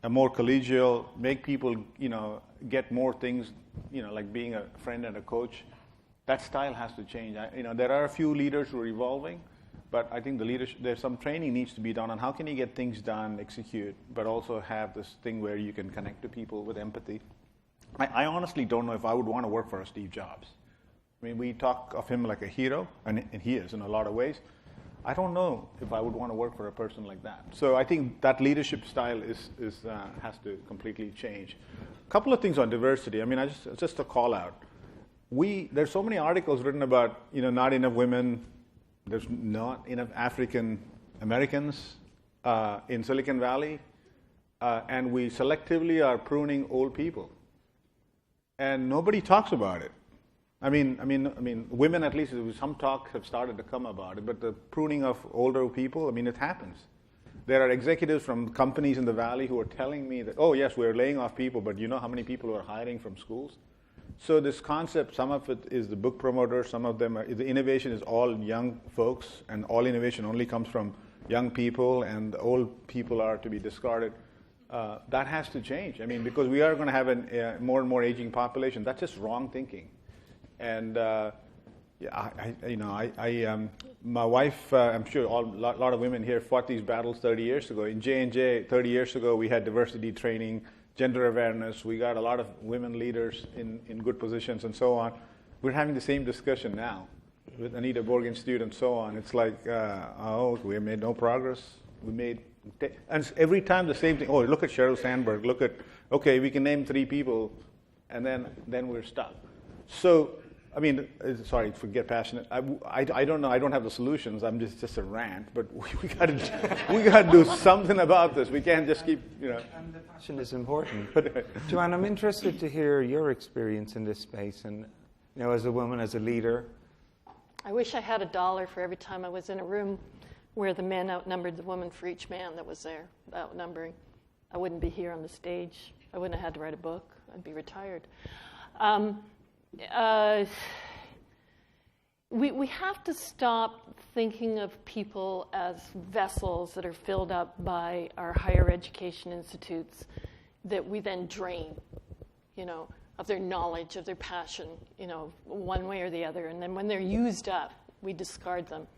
a more collegial, make people, get more things, like being a friend and a coach. That style has to change. There are a few leaders who are evolving, but I think there's some training needs to be done on how can you get things done, execute, but also have this thing where you can connect to people with empathy. I honestly don't know if I would want to work for a Steve Jobs. We talk of him like a hero, and he is in a lot of ways. I don't know if I would want to work for a person like that. So I think that leadership style has to completely change. A couple of things on diversity. Just a call out. There's so many articles written about not enough women. There's not enough African Americans in Silicon Valley, and we selectively are pruning old people, and nobody talks about it. Women, at least some talk have started to come about it, but the pruning of older people, it happens. There are executives from companies in the Valley who are telling me that, oh yes, we're laying off people, but you know how many people are hiring from schools? So this concept, some of it is the book promoter, some of them the innovation is all young folks, and all innovation only comes from young people, and the old people are to be discarded. That has to change. Because we are going to have a more and more aging population. That's just wrong thinking. And my wife, I'm sure a lot of women here fought these battles 30 years ago. In J&J, 30 years ago, we had diversity training, gender awareness. We got a lot of women leaders in good positions and so on. We're having the same discussion now with Anita Borg Institute and so on. It's like, we made no progress. And every time the same thing. Oh, look at Sheryl Sandberg. Okay, we can name 3 people, and then we're stuck. So, sorry to get passionate. I don't know. I don't have the solutions. I'm just a rant. But we got to do something about this. We can't just keep, And the passion is important. But Joanne, I'm interested to hear your experience in this space, and as a woman, as a leader. I wish I had $1 for every time I was in a room where the men outnumbered the woman for each man that was there, outnumbering. I wouldn't be here on the stage. I wouldn't have had to write a book. I'd be retired. We have to stop thinking of people as vessels that are filled up by our higher education institutes that we then drain, of their knowledge, of their passion, one way or the other. And then when they're used up, we discard them.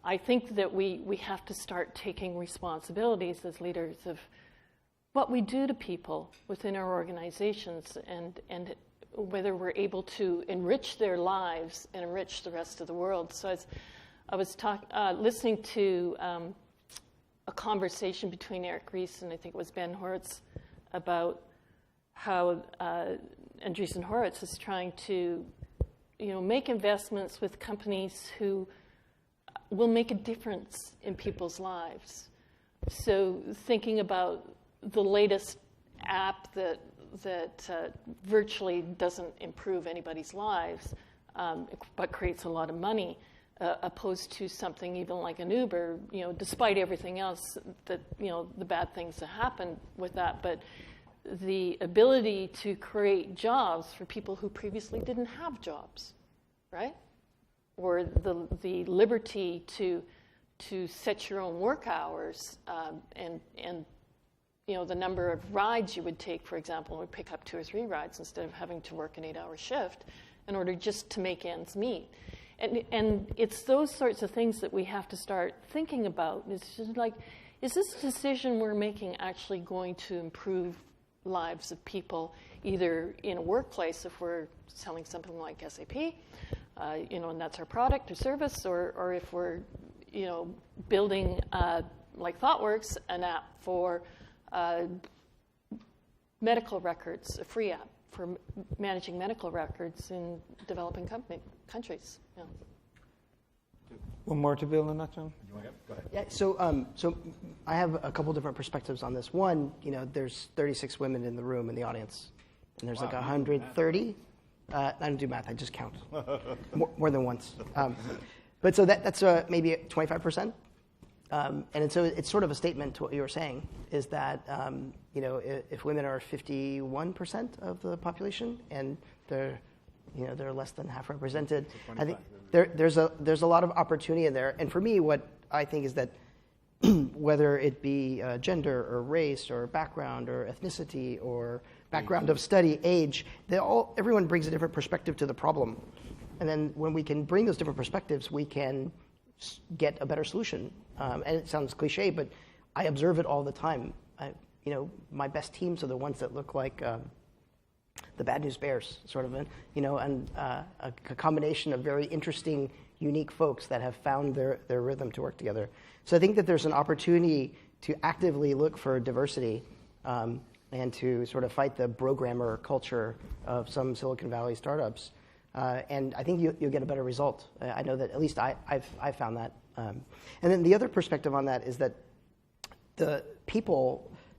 I think that we have to start taking responsibilities as leaders of what we do to people within our organizations and whether we're able to enrich their lives and enrich the rest of the world. So I was listening to a conversation between Eric Ries and I think it was Ben Horowitz about how Andreessen Horowitz is trying to make investments with companies who will make a difference in people's lives. So thinking about the latest app that virtually doesn't improve anybody's lives, but creates a lot of money, opposed to something even like an Uber, despite everything else that, the bad things that happen with that, but the ability to create jobs for people who previously didn't have jobs, right? Or the liberty to set your own work hours, and the number of rides you would take, for example, would pick up 2 or 3 rides instead of having to work an 8-hour shift in order just to make ends meet. And it's those sorts of things that we have to start thinking about. It's just like, is this decision we're making actually going to improve lives of people, either in a workplace if we're selling something like SAP, and that's our product or service, or if we're, building, like ThoughtWorks, an app for medical records, a free app for managing medical records in developing countries. Yeah. One more to build on that, John? You want to go ahead? Yeah, so I have a couple different perspectives on this. One, there's 36 women in the room in the audience, and there's like 130. I don't do math; I just count more than once. But so that's maybe 25%, and so it's sort of a statement to what you were saying, is that if women are 51% of the population and they're less than half represented, I think there's a lot of opportunity in there. And for me, what I think is that whether it be gender or race or background or ethnicity or background of study, age, everyone brings a different perspective to the problem. And then when we can bring those different perspectives, we can get a better solution. And it sounds cliche, but I observe it all the time. My best teams are the ones that look like the Bad News Bears, sort of, and a combination of very interesting, unique folks that have found their rhythm to work together. So I think that there's an opportunity to actively look for diversity and to sort of fight the programmer culture of some Silicon Valley startups. And I think you'll get a better result. I know that at least I've found that. And then the other perspective on that is that the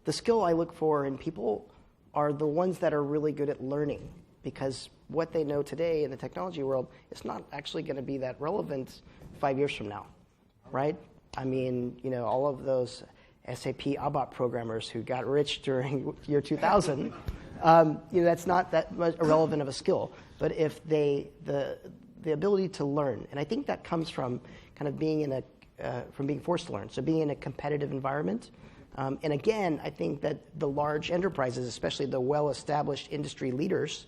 skill I look for in people are the ones that are really good at learning, because what they know today in the technology world is not actually going to be that relevant 5 years from now, right? I mean, all of those SAP ABAP programmers who got rich during year 2000, that's not that much irrelevant of a skill. But if the ability to learn, and I think that comes from kind of being from being forced to learn, so being in a competitive environment. And again, I think that the large enterprises, especially the well-established industry leaders,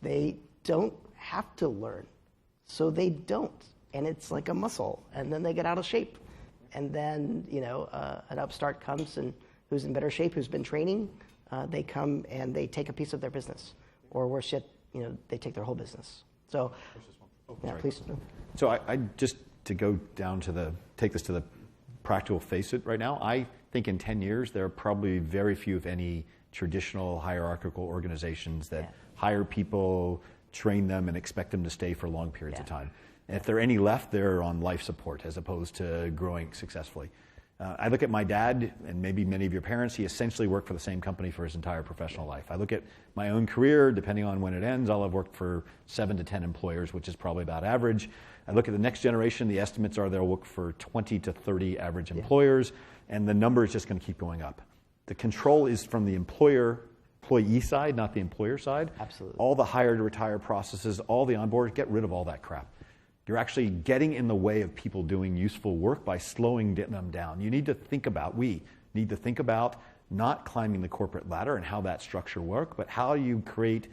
they don't have to learn, so they don't, and it's like a muscle, and then they get out of shape, and then an upstart comes and who's in better shape, who's been training, they come and they take a piece of their business, or worse yet, they take their whole business. So, please. So I just to go down to take this to the practical face it right now, I think in 10 years there are probably very few, if any, traditional hierarchical organizations that hire people, train them, and expect them to stay for long periods of time. And if there are any left, they're on life support as opposed to growing successfully. I look at my dad, and maybe many of your parents, he essentially worked for the same company for his entire professional life. I look at my own career, depending on when it ends, I'll have worked for 7 to 10 employers, which is probably about average. I look at the next generation, the estimates are they'll work for 20 to 30 average employers, and the number is just going to keep going up. The control is from the employee side, not the employer side. Absolutely. All the hire to retire processes, all the onboard, get rid of all that crap. You're actually getting in the way of people doing useful work by slowing them down. We need to think about not climbing the corporate ladder and how that structure works, but how you create,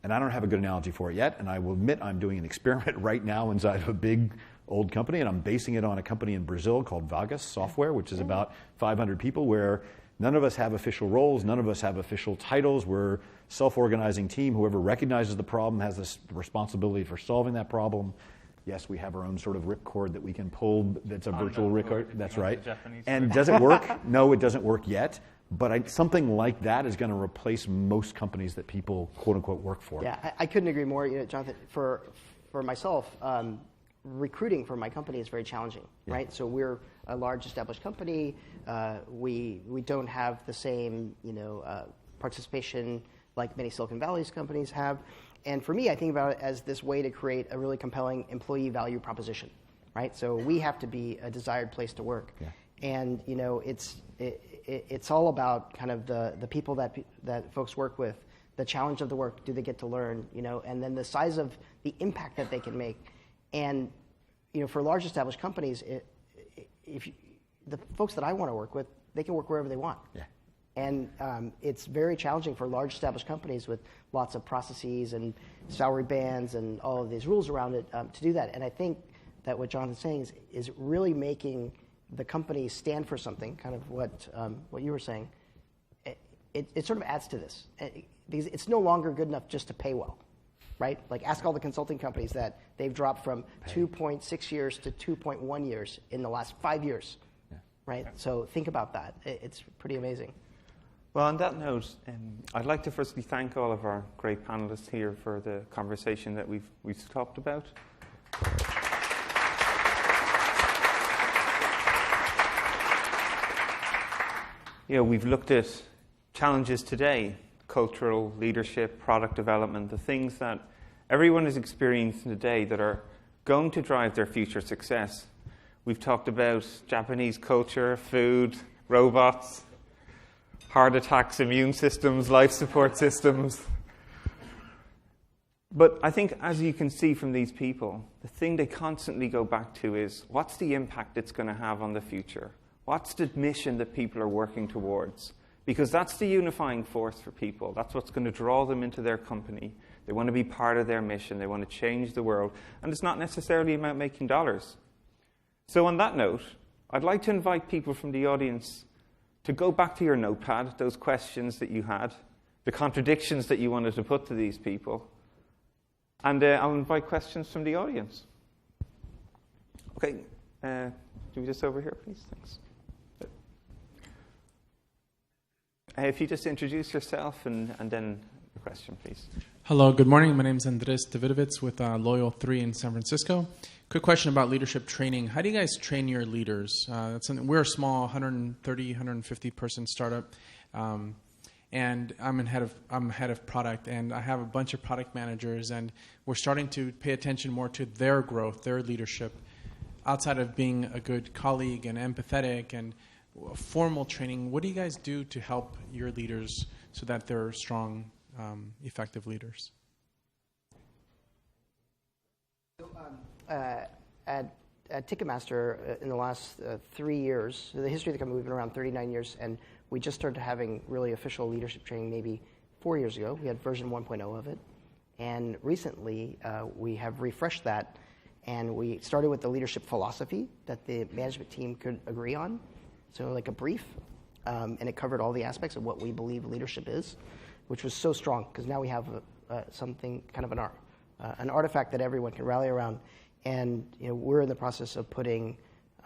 and I don't have a good analogy for it yet, and I will admit I'm doing an experiment right now inside of a big old company, and I'm basing it on a company in Brazil called Vagas Software, which is about 500 people, where none of us have official roles, none of us have official titles. We're a self-organizing team. Whoever recognizes the problem has this responsibility for solving that problem. Yes, we have our own sort of ripcord that we can pull that's a virtual ripcord. That's right. And does it work? No, it doesn't work yet. But something like that is going to replace most companies that people, quote unquote, work for. Yeah, I couldn't agree more. Jonathan, for myself, recruiting for my company is very challenging, right? So we're a large established company. We don't have the same participation like many Silicon Valley's companies have. And for me, I think about it as this way to create a really compelling employee value proposition, right? So we have to be a desired place to work. Yeah. And it's all about kind of the people that folks work with, the challenge of the work, do they get to learn, and then the size of the impact that they can make. And for large established companies, the folks that I want to work with, they can work wherever they want. Yeah. And it's very challenging for large established companies with lots of processes and salary bands and all of these rules around it to do that. And I think that what Jonathan's saying is really making the company stand for something, kind of what you were saying. It sort of adds to this. Because it's no longer good enough just to pay well, right? Like ask all the consulting companies that they've dropped from 2.6 years to 2.1 years in the last 5 years, right? So think about that. It's pretty amazing. Well, on that note, I'd like to firstly thank all of our great panelists here for the conversation that we've talked about. We've looked at challenges today, cultural, leadership, product development, the things that everyone is experiencing today that are going to drive their future success. We've talked about Japanese culture, food, robots, heart attacks, immune systems, life support systems. But I think, as you can see from these people, the thing they constantly go back to is, what's the impact it's going to have on the future? What's the mission that people are working towards? Because that's the unifying force for people. That's what's going to draw them into their company. They want to be part of their mission. They want to change the world. And it's not necessarily about making dollars. So on that note, I'd like to invite people from the audience to go back to your notepad, those questions that you had, the contradictions that you wanted to put to these people. And I'll invite questions from the audience. Okay, do we just over here, please? Thanks. If you just introduce yourself and then the question, please. Hello, good morning. My name is Andres Davidovitz with Loyal 3 in San Francisco. Quick question about leadership training. How do you guys train your leaders? We're a small 130, 150 person startup, and I'm head of product, and I have a bunch of product managers, and we're starting to pay attention more to their growth, their leadership, outside of being a good colleague and empathetic and formal training. What do you guys do to help your leaders so that they're strong, effective leaders? At Ticketmaster, in the last 3 years, the history of the company, we've been around 39 years, and we just started having really official leadership training maybe 4 years ago. We had version 1.0 of it. And recently, we have refreshed that, and we started with the leadership philosophy that the management team could agree on. So like a brief, and it covered all the aspects of what we believe leadership is, which was so strong, because now we have something, kind of an artifact that everyone can rally around. And we're in the process of putting,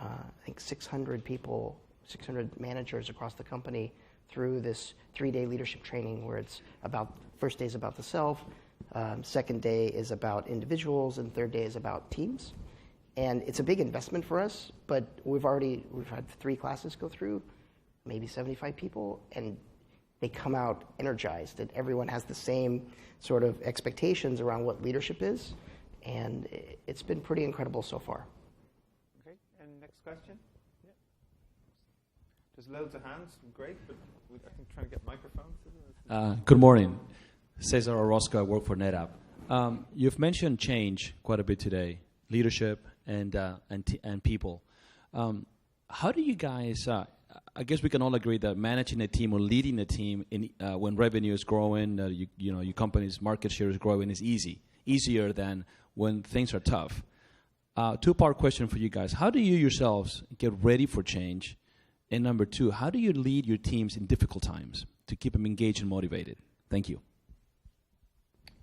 I think, 600 people, 600 managers across the company through this 3-day leadership training where it's about, first day is about the self, second day is about individuals, and third day is about teams. And it's a big investment for us, but we've had 3 classes go through, maybe 75 people, and they come out energized, and everyone has the same sort of expectations around what leadership is. And it's been pretty incredible so far. Okay, and next question? Yeah. There's loads of hands, great, but I think trying to get microphones. Good morning. Cesar Orozco, I work for NetApp. You've mentioned change quite a bit today, leadership and people. How do you guys, I guess we can all agree that managing a team or leading a team when revenue is growing, your company's market share is growing is easier than when things are tough. 2-part question for you guys. How do you yourselves get ready for change? And number 2, how do you lead your teams in difficult times to keep them engaged and motivated? Thank you.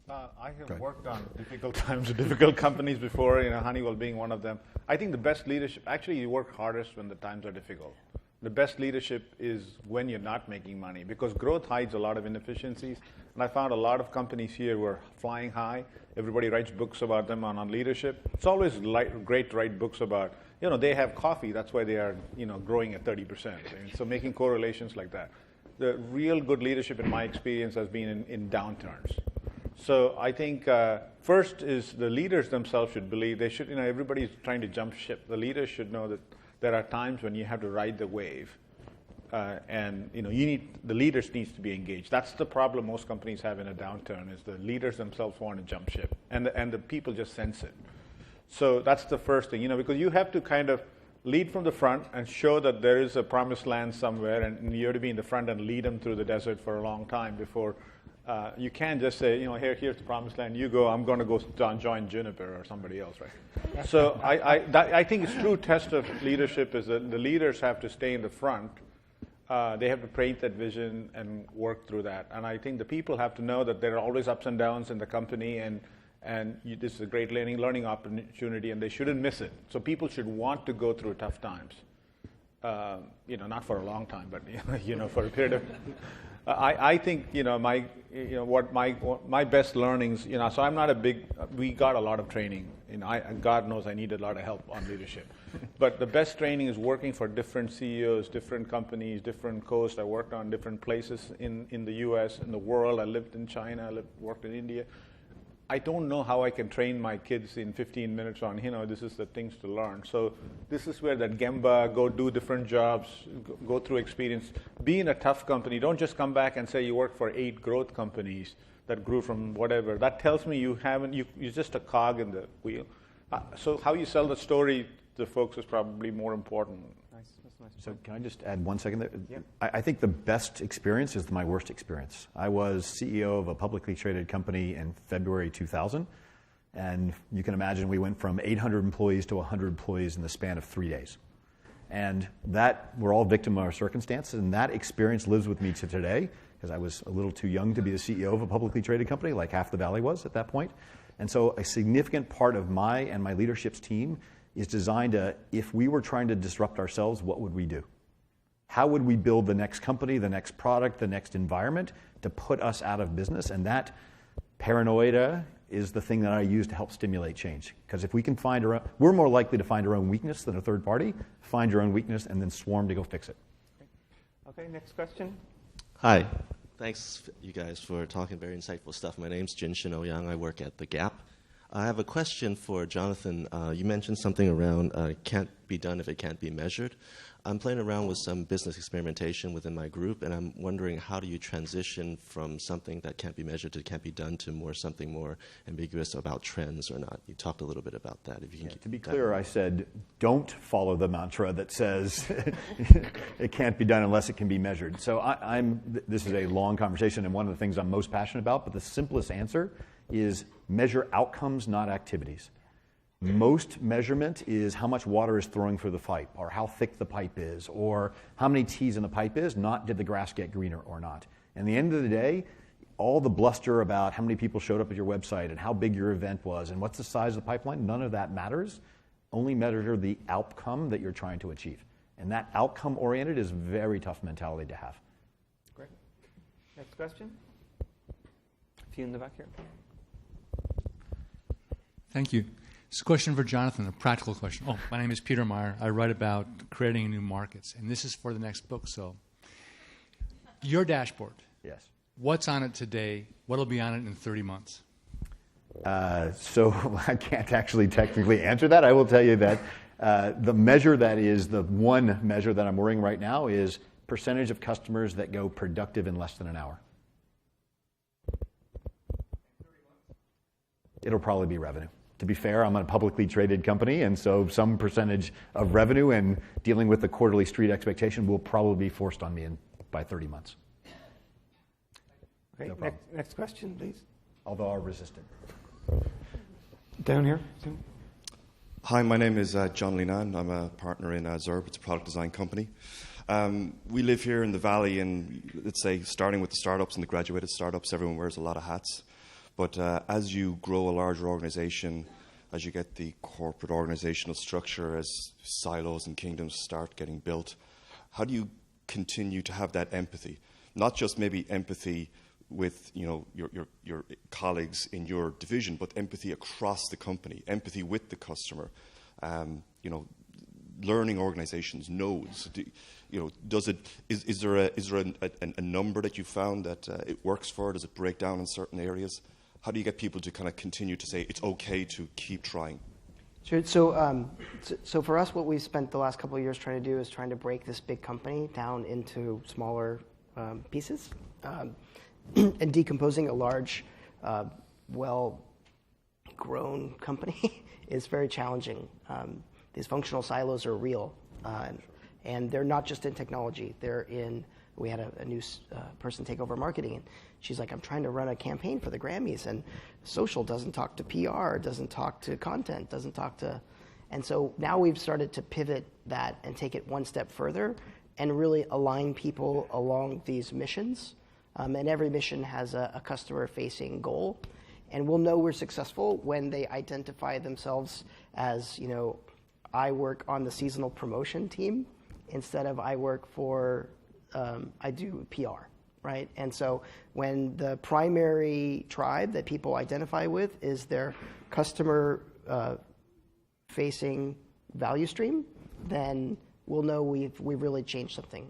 I have worked on difficult times with difficult companies before, Honeywell being one of them. I think the best leadership, actually you work hardest when the times are difficult. The best leadership is when you're not making money, because growth hides a lot of inefficiencies. And I found a lot of companies here were flying high. Everybody writes books about them on leadership. It's always great to write books about, they have coffee, that's why they are, growing at 30%. And so making correlations like that. The real good leadership, in my experience, has been in downturns. So I think first is the leaders themselves should believe they should, everybody's trying to jump ship. The leaders should know that there are times when you have to ride the wave, and the leaders needs to be engaged. That's the problem most companies have in a downturn, is the leaders themselves want to jump ship, and the people just sense it. So that's the first thing, because you have to kind of lead from the front and show that there is a promised land somewhere, and you have to be in the front and lead them through the desert for a long time before. You can't just say, here's the promised land, you go, I'm going to go join Juniper or somebody else, right? So I think it's true test of leadership is that the leaders have to stay in the front. They have to paint that vision and work through that. And I think the people have to know that there are always ups and downs in the company, and this is a great learning opportunity, and they shouldn't miss it. So people should want to go through tough times. Not for a long time, but for a period of. I think what my best learnings. So I'm not a big. We got a lot of training. God knows I needed a lot of help on leadership. But the best training is working for different CEOs, different companies, different coasts. I worked on different places in the U.S., in the world. I lived in China. Worked in India. I don't know how I can train my kids in 15 minutes on, this is the things to learn. So this is where that Gemba, go do different jobs, go through experience. Be in a tough company. Don't just come back and say you work for 8 growth companies that grew from whatever. That tells me you're just a cog in the wheel. So how you sell the story to folks is probably more important. Nice. That's nice. So can I just add 1 second there? Yeah. I think the best experience is my worst experience. I was CEO of a publicly traded company in February 2000, and you can imagine we went from 800 employees to 100 employees in the span of 3 days. And that, we're all victim of our circumstances, and that experience lives with me to today, because I was a little too young to be the CEO of a publicly traded company, like half the Valley was at that point. And so a significant part of my leadership's team is designed to, if we were trying to disrupt ourselves, what would we do? How would we build the next company, the next product, the next environment to put us out of business? And that paranoia is the thing that I use to help stimulate change. Because if we can find we're more likely to find our own weakness than a third party. Find your own weakness and then swarm to go fix it. Okay, next question. Hi. Thanks, you guys, for talking very insightful stuff. My name's Jin Shino-yang. I work at The Gap. I have a question for Jonathan. You mentioned something around can't be done if it can't be measured. I'm playing around with some business experimentation within my group, and I'm wondering, how do you transition from something that can't be measured to can't be done to something more ambiguous about trends or not? You talked a little bit about that. If you can to be clear, I said don't follow the mantra that says it can't be done unless it can be measured. So this is a long conversation, and one of the things I'm most passionate about, but the simplest answer is measure outcomes, not activities. Most measurement is how much water is flowing through the pipe, or how thick the pipe is, or how many T's in the pipe is, not did the grass get greener or not. And at the end of the day, all the bluster about how many people showed up at your website and how big your event was and what's the size of the pipeline, none of that matters. Only measure the outcome that you're trying to achieve. And that outcome-oriented is a very tough mentality to have. Great. Next question. A few in the back here. Thank you. This is a question for Jonathan, a practical question. My name is Peter Meyer. I write about creating new markets, and this is for the next book. So, your dashboard. Yes. What's on it today? What'll be on it in 30 months? So I can't actually technically answer that. I will tell you that the measure that is the one measure that I'm worrying right now is percentage of customers that go productive in less than an hour. It'll probably be revenue. To be fair, I'm a publicly traded company, and so some percentage of revenue and dealing with the quarterly street expectation will probably be forced on me by 30 months. Great. No next question, please. Although I'll resist it. Down here. Hi, my name is John Linan. I'm a partner in Zerb. It's a product design company. We live here in the Valley, and let's say starting with the startups and the graduated startups, everyone wears a lot of hats. But as you grow a larger organization, as you get the corporate organizational structure, as silos and kingdoms start getting built, how do you continue to have that empathy? Not just maybe empathy with your colleagues in your division, but empathy across the company, empathy with the customer. Learning organizations, nodes. Is there a number that you found that it works for? Does it break down in certain areas? How do you get people to kind of continue to say it's okay to keep trying? Sure. So for us, what we've spent the last couple of years trying to do is trying to break this big company down into smaller pieces, and decomposing a large, well-grown company is very challenging. These functional silos are real, and they're not just in technology. They're in. We had a new person take over marketing, and she's like, I'm trying to run a campaign for the Grammys, and social doesn't talk to PR, doesn't talk to content, doesn't talk to... And so now we've started to pivot that and take it one step further and really align people along these missions. And every mission has a customer-facing goal. And we'll know we're successful when they identify themselves as, I work on the seasonal promotion team instead of I work for... I do PR, right? And so when the primary tribe that people identify with is their customer-facing value stream, then we'll know we've really changed something.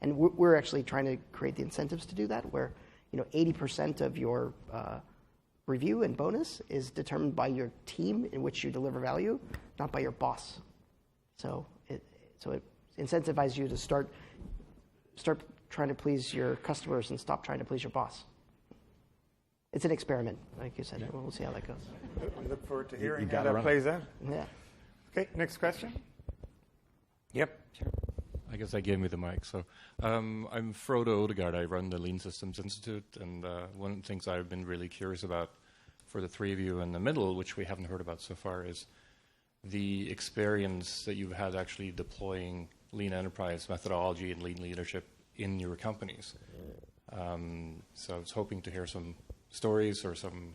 And we're actually trying to create the incentives to do that, where 80% of your review and bonus is determined by your team in which you deliver value, not by your boss. So it incentivizes you to start trying to please your customers and stop trying to please your boss. It's an experiment, like you said. Yeah. We'll see how that goes. I look forward to hearing how that plays out. Yeah. Okay, next question. Yep. Sure. I guess I gave me the mic. So I'm Frodo Odegaard. I run the Lean Systems Institute, and one of the things I've been really curious about for the three of you in the middle, which we haven't heard about so far, is the experience that you've had actually deploying Lean Enterprise methodology and Lean leadership in your companies. So I was hoping to hear some stories or some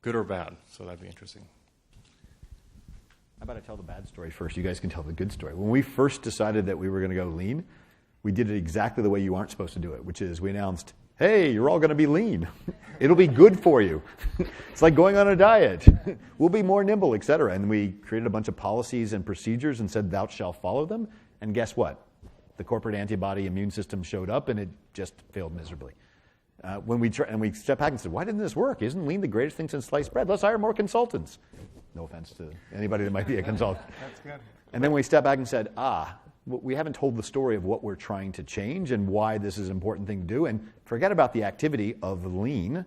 good or bad, so that'd be interesting. How about I tell the bad story first? You guys can tell the good story. When we first decided that we were going to go lean, we did it exactly the way you aren't supposed to do it, which is we announced, hey, you're all going to be lean. It'll be good for you. It's like going on a diet. We'll be more nimble, et cetera. And we created a bunch of policies and procedures and said, thou shalt follow them. And guess what? The corporate antibody immune system showed up, and it just failed miserably. When we stepped back and said, why didn't this work? Isn't lean the greatest thing since sliced bread? Let's hire more consultants. No offense to anybody that might be a consultant. That's good. And then we stepped back and said, we haven't told the story of what we're trying to change and why this is an important thing to do. And forget about the activity of lean.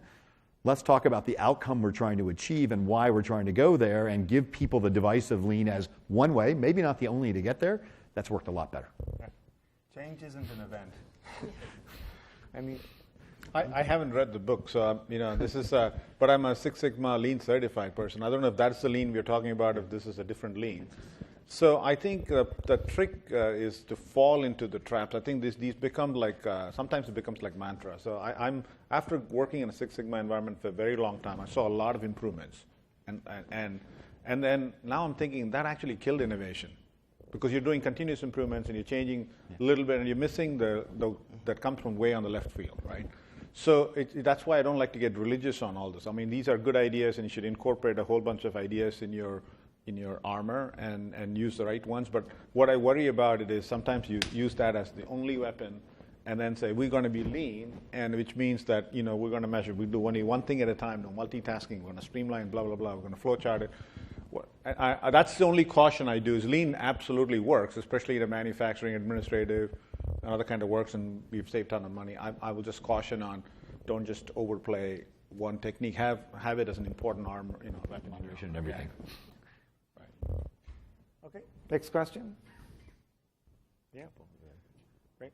Let's talk about the outcome we're trying to achieve and why we're trying to go there, and give people the device of lean as one way, maybe not the only to get there. That's worked a lot better. Right. Change isn't an event. I mean, I haven't read the book, so this is. But I'm a Six Sigma Lean certified person. I don't know if that's the lean we're talking about. If this is a different lean. So I think the trick is to fall into the traps. I think these become like sometimes it becomes like mantra. So I'm after working in a Six Sigma environment for a very long time, I saw a lot of improvements, and then now I'm thinking that actually killed innovation. Because you're doing continuous improvements and you're changing a little bit, and you're missing that comes from way on the left field, right? So that's why I don't like to get religious on all this. I mean, these are good ideas, and you should incorporate a whole bunch of ideas in your armor and use the right ones. But what I worry about it is sometimes you use that as the only weapon, and then say we're going to be lean, and which means that we're going to measure. We do only one thing at a time, no multitasking. We're going to streamline, blah blah blah. We're going to flowchart it. That's the only caution I do. Is lean absolutely works, especially in a manufacturing, administrative, and other kind of works, and we've saved a ton of money. I will just caution on, don't just overplay one technique. Have it as an important armor, weapon and everything. Right. Okay. Next question. Yeah. Great.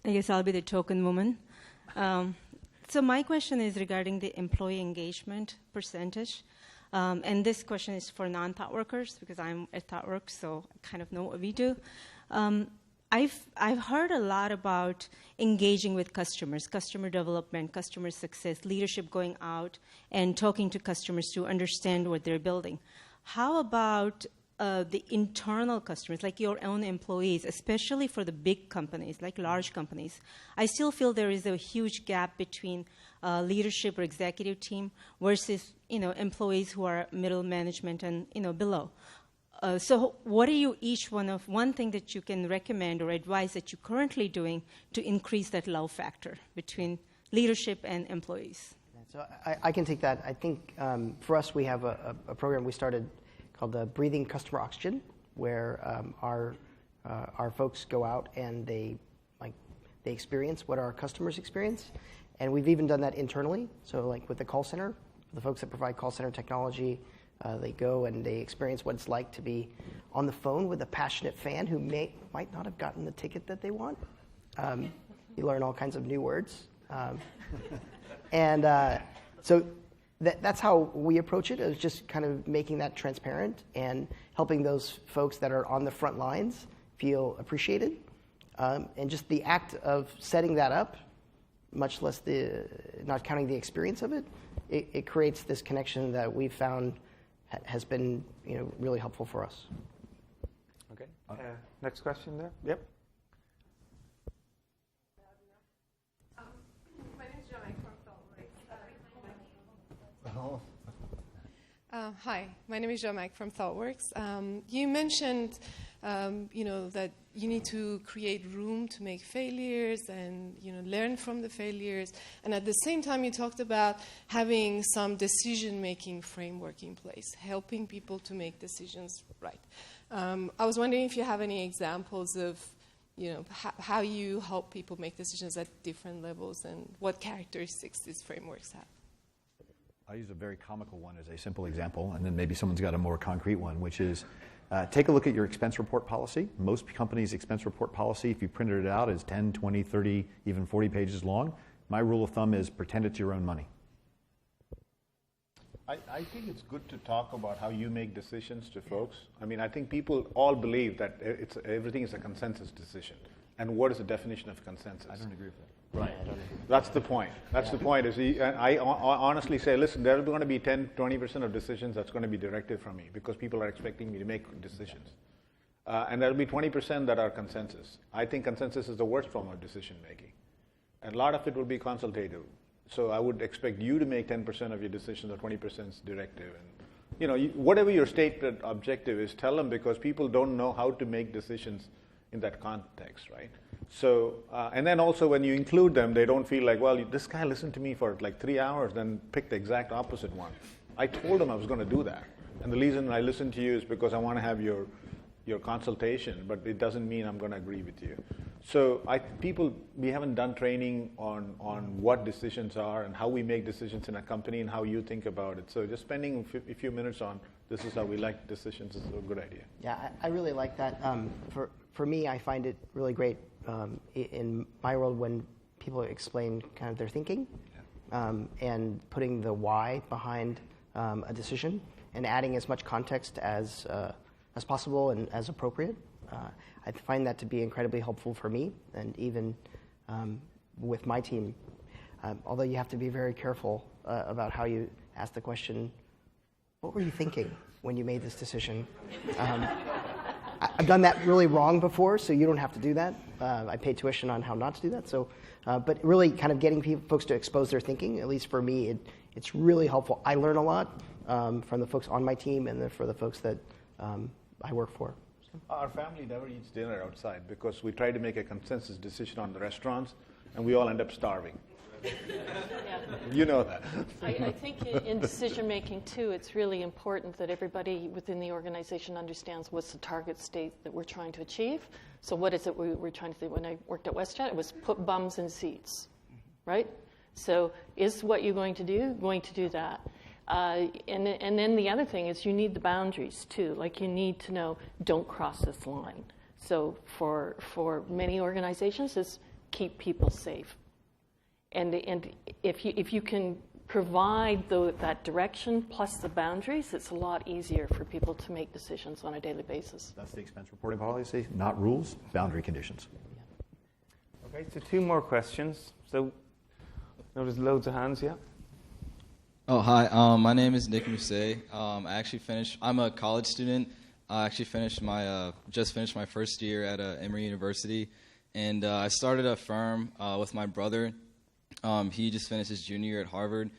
I guess I'll be the token woman. So my question is regarding the employee engagement percentage. And this question is for non-Thought workers, because I'm at ThoughtWorks, so I kind of know what we do. I've heard a lot about engaging with customers, customer development, customer success, leadership going out and talking to customers to understand what they're building. How about the internal customers, like your own employees, especially for the big companies, like large companies, I still feel there is a huge gap between leadership or executive team versus employees who are middle management and below. So what are you one thing that you can recommend or advise that you're currently doing to increase that love factor between leadership and employees? So I can take that. I think for us, we have a program we started called the Breathing Customer Oxygen, where our folks go out and they experience what our customers experience, and we've even done that internally. So like with the call center, the folks that provide call center technology, they go and they experience what it's like to be on the phone with a passionate fan who might not have gotten the ticket that they want. You learn all kinds of new words, so. That's how we approach it, is just kind of making that transparent and helping those folks that are on the front lines feel appreciated. And just the act of setting that up, much less not counting the experience of it, it creates this connection that we've found has been really helpful for us. Okay. Next question there. Yep. Hi, my name is Joanne from ThoughtWorks. You mentioned, that you need to create room to make failures and, learn from the failures. And at the same time, you talked about having some decision-making framework in place, helping people to make decisions right. I was wondering if you have any examples of, how you help people make decisions at different levels and what characteristics these frameworks have. I'll use a very comical one as a simple example, and then maybe someone's got a more concrete one, which is take a look at your expense report policy. Most companies' expense report policy, if you printed it out, is 10, 20, 30, even 40 pages long. My rule of thumb is pretend it's your own money. I think it's good to talk about how you make decisions to folks. I mean, I think people all believe that everything is a consensus decision. And what is the definition of consensus? I don't agree with that. Right. That's the point. That's the point. I honestly say, listen, there's going to be 10, 20% of decisions that's going to be directed from me because people are expecting me to make decisions. And there'll be 20% that are consensus. I think consensus is the worst form of decision making. And a lot of it will be consultative. So I would expect you to make 10% of your decisions or 20% is directive. And whatever your stated objective is, tell them, because people don't know how to make decisions in that context, right? So, and then also when you include them, they don't feel like, well, this guy listened to me for like 3 hours, then picked the exact opposite one. I told him I was going to do that. And the reason I listened to you is because I want to have your consultation, but it doesn't mean I'm going to agree with you. So we haven't done training on what decisions are and how we make decisions in a company and how you think about it. So just spending a few minutes on this is how we like decisions is a good idea. Yeah, I really like that. For me, I find it really great in my world when people explain kind of their thinking and putting the why behind a decision and adding as much context as possible and as appropriate. I find that to be incredibly helpful for me and even with my team. Although you have to be very careful about how you ask the question, what were you thinking when you made this decision? I've done that really wrong before, so you don't have to do that. I paid tuition on how not to do that. So, but really kind of getting folks to expose their thinking, at least for me, it's really helpful. I learn a lot from the folks on my team and for the folks that I work for. Our family never eats dinner outside because we try to make a consensus decision on the restaurants, and we all end up starving. Yeah. You know that. I think in decision making too, it's really important that everybody within the organization understands what's the target state that we're trying to achieve. So what is it we're trying to do? When I worked at WestJet, it was put bums in seats, right? So is what you're going to do that? And then the other thing is you need the boundaries too. Like you need to know, don't cross this line. So for many organizations, is keep people safe. And if you can provide that direction plus the boundaries, it's a lot easier for people to make decisions on a daily basis. That's the expense reporting policy, not rules, boundary conditions. Okay, so 2 more questions. So there's loads of hands, yeah? Oh, hi. My name is Nick Musset. I actually finished. I'm a college student I actually just finished my first year at Emory University, and I started a firm with my brother. He just finished his junior year at Harvard,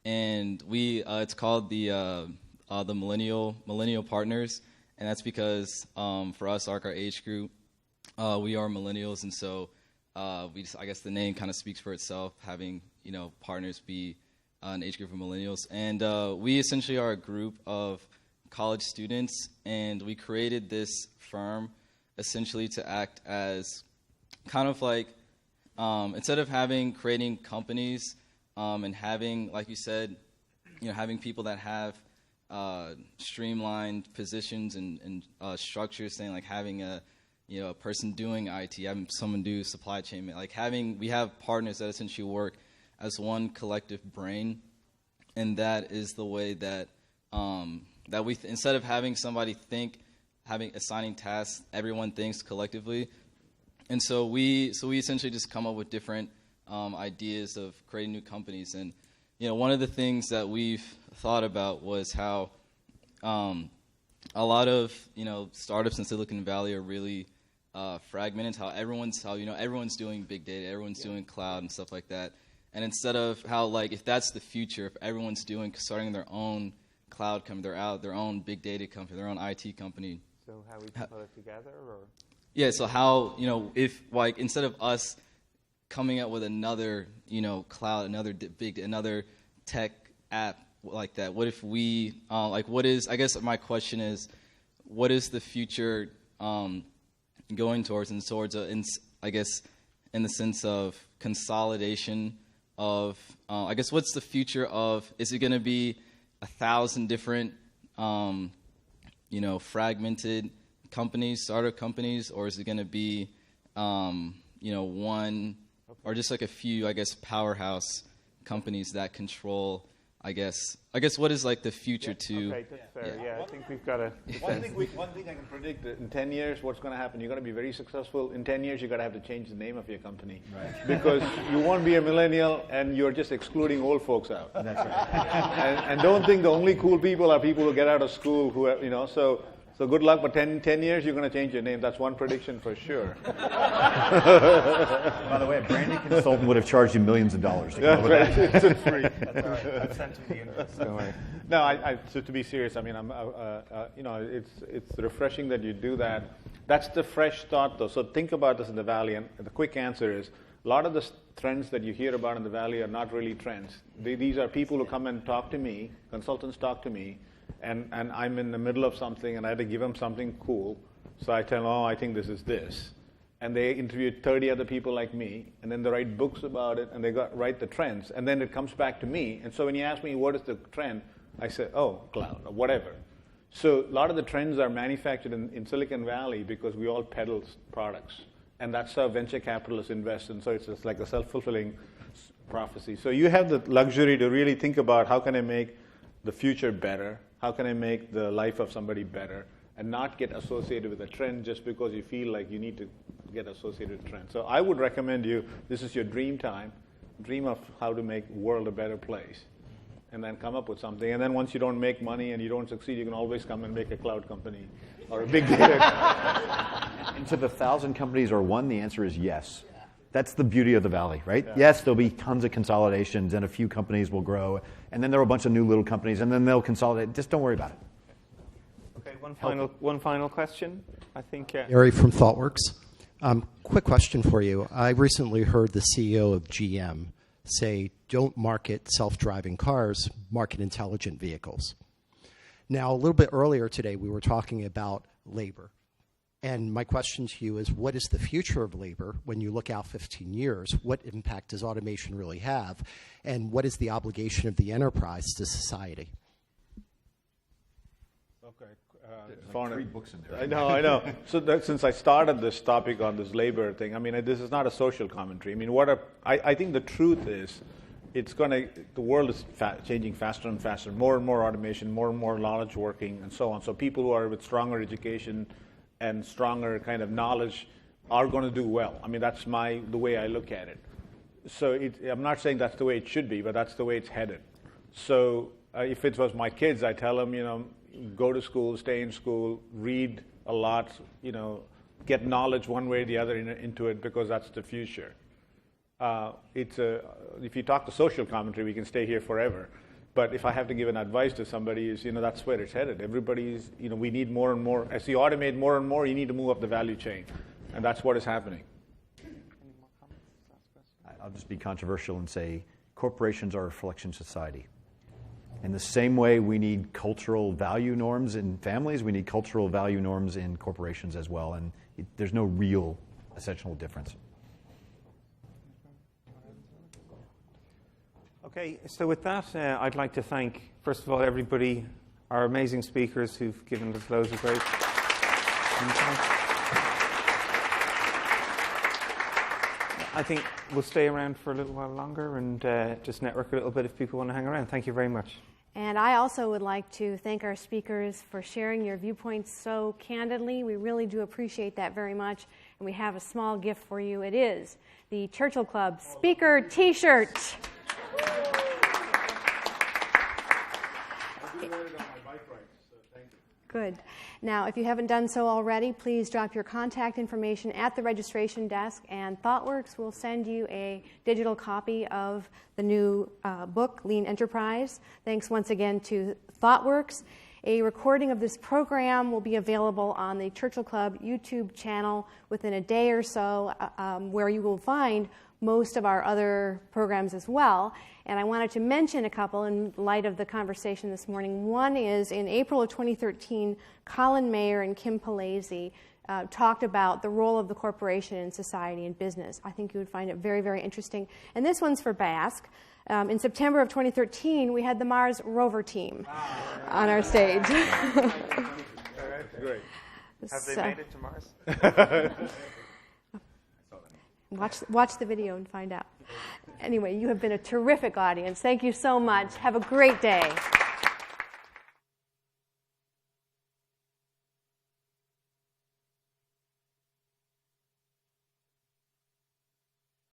and it's called the Millennial Partners, and that's because for us, our age group, we are millennials, and so I guess the name kind of speaks for itself, having partners be an age group of millennials, and we essentially are a group of college students, and we created this firm essentially to act as kind of like instead of creating companies and having, like you said, having people that have streamlined positions and structures, saying like having a person doing IT, having someone do supply chain, we have partners that essentially work as one collective brain, and that is the way that that we instead of having somebody assigning tasks, everyone thinks collectively, and so we essentially just come up with different ideas of creating new companies. And one of the things that we've thought about was how a lot of startups in Silicon Valley are really fragmented. How everyone's doing big data, everyone's doing cloud and stuff like that. And instead of how if that's the future, if everyone's starting their own cloud company, their own big data company, their own IT company. So how we can put it together, or? Yeah. So how if instead of us coming up with another cloud, another tech app like that, what if we what is? I guess my question is, what is the future going towards? And towards I guess in the sense of consolidation of I guess what's the future of? Is it going to be 1,000 different, fragmented companies, startup companies, or is it going to be, one or just a few, I guess, powerhouse companies that control? I guess what is the future to? Okay, that's fair. Yeah, I think we've got to. One thing I can predict in 10 years, what's going to happen? You're going to be very successful. In 10 years, you're going to have to change the name of your company, right? Because you won't be a millennial, and you're just excluding old folks out. That's right. and don't think the only cool people are people who get out of school who are, So good luck, but 10 years, you're going to change your name. That's one prediction for sure. By the way, a branding consultant would have charged you millions of dollars to come up with that. It's free. That's all right. I've sent him the invoice. Don't worry. No, so to be serious, I mean, it's refreshing that you do that. That's the fresh thought, though. So think about this in the Valley, and the quick answer is, a lot of the trends that you hear about in the Valley are not really trends. These are people who come and talk to me, consultants talk to me, and I'm in the middle of something, and I had to give them something cool. So I tell them, I think this is this. And they interviewed 30 other people like me, and then they write books about it, and they write the trends. And then it comes back to me. And so when you ask me, what is the trend? I say, cloud, or whatever. So a lot of the trends are manufactured in Silicon Valley because we all peddle products. And that's how venture capitalists invest. And so it's just like a self-fulfilling prophecy. So you have the luxury to really think about, how can I make the future better? How can I make the life of somebody better, and not get associated with a trend just because you feel like you need to get associated with a trend? So I would recommend you, this is your dream time, dream of how to make the world a better place, and then come up with something. And then once you don't make money and you don't succeed, you can always come and make a cloud company or a big data. And so the 1,000 companies are one, the answer is yes. That's the beauty of the Valley, right? Yeah. Yes, there'll be tons of consolidations, and a few companies will grow, and then there are a bunch of new little companies, and then they'll consolidate. Just don't worry about it. Okay, one final question, I think. Gary from ThoughtWorks. Quick question for you. I recently heard the CEO of GM say, don't market self-driving cars, market intelligent vehicles. Now, a little bit earlier today, we were talking about labor. And my question to you is, what is the future of labor when you look out 15 years? What impact does automation really have? And what is the obligation of the enterprise to society? Okay. 3 books in there. I know. So since I started this topic on this labor thing, I mean, this is not a social commentary. I mean, I think the truth is, the world is changing faster and faster, more and more automation, more and more knowledge working, and so on. So people who are with stronger education and stronger kind of knowledge are going to do well. I mean, that's the way I look at it. So I'm not saying that's the way it should be, but that's the way it's headed. So If it was my kids, I tell them, go to school, stay in school, read a lot, get knowledge one way or the other into it, because that's the future. If you talk to social commentary, we can stay here forever. But if I have to give an advice to somebody, is that's where it's headed. Everybody's, we need more and more. As you automate more and more, you need to move up the value chain, and that's what is happening. I'll just be controversial and say corporations are a reflection society. In the same way we need cultural value norms in families, we need cultural value norms in corporations as well, and there's no real essential difference. Okay, so with that, I'd like to thank, first of all, everybody, our amazing speakers who've given us loads of great insight. I think we'll stay around for a little while longer and just network a little bit if people want to hang around. Thank you very much. And I also would like to thank our speakers for sharing your viewpoints so candidly. We really do appreciate that very much. And we have a small gift for you. It is the Churchill Club Speaker T-shirt. Good. Now, if you haven't done so already, please drop your contact information at the registration desk, and ThoughtWorks will send you a digital copy of the new book, Lean Enterprise. Thanks once again to ThoughtWorks. A recording of this program will be available on the Churchill Club YouTube channel within a day or so, where you will find most of our other programs as well. And I wanted to mention a couple in light of the conversation this morning. One is in April of 2013, Colin Mayer and Kim Palazzi talked about the role of the corporation in society and business. I think you would find it very, very interesting. And this one's for Bask. In September of 2013, we had the Mars rover team on our stage. Great. Have they made it to Mars? Watch the video and find out. Anyway, you have been a terrific audience. Thank you so much. Have a great day.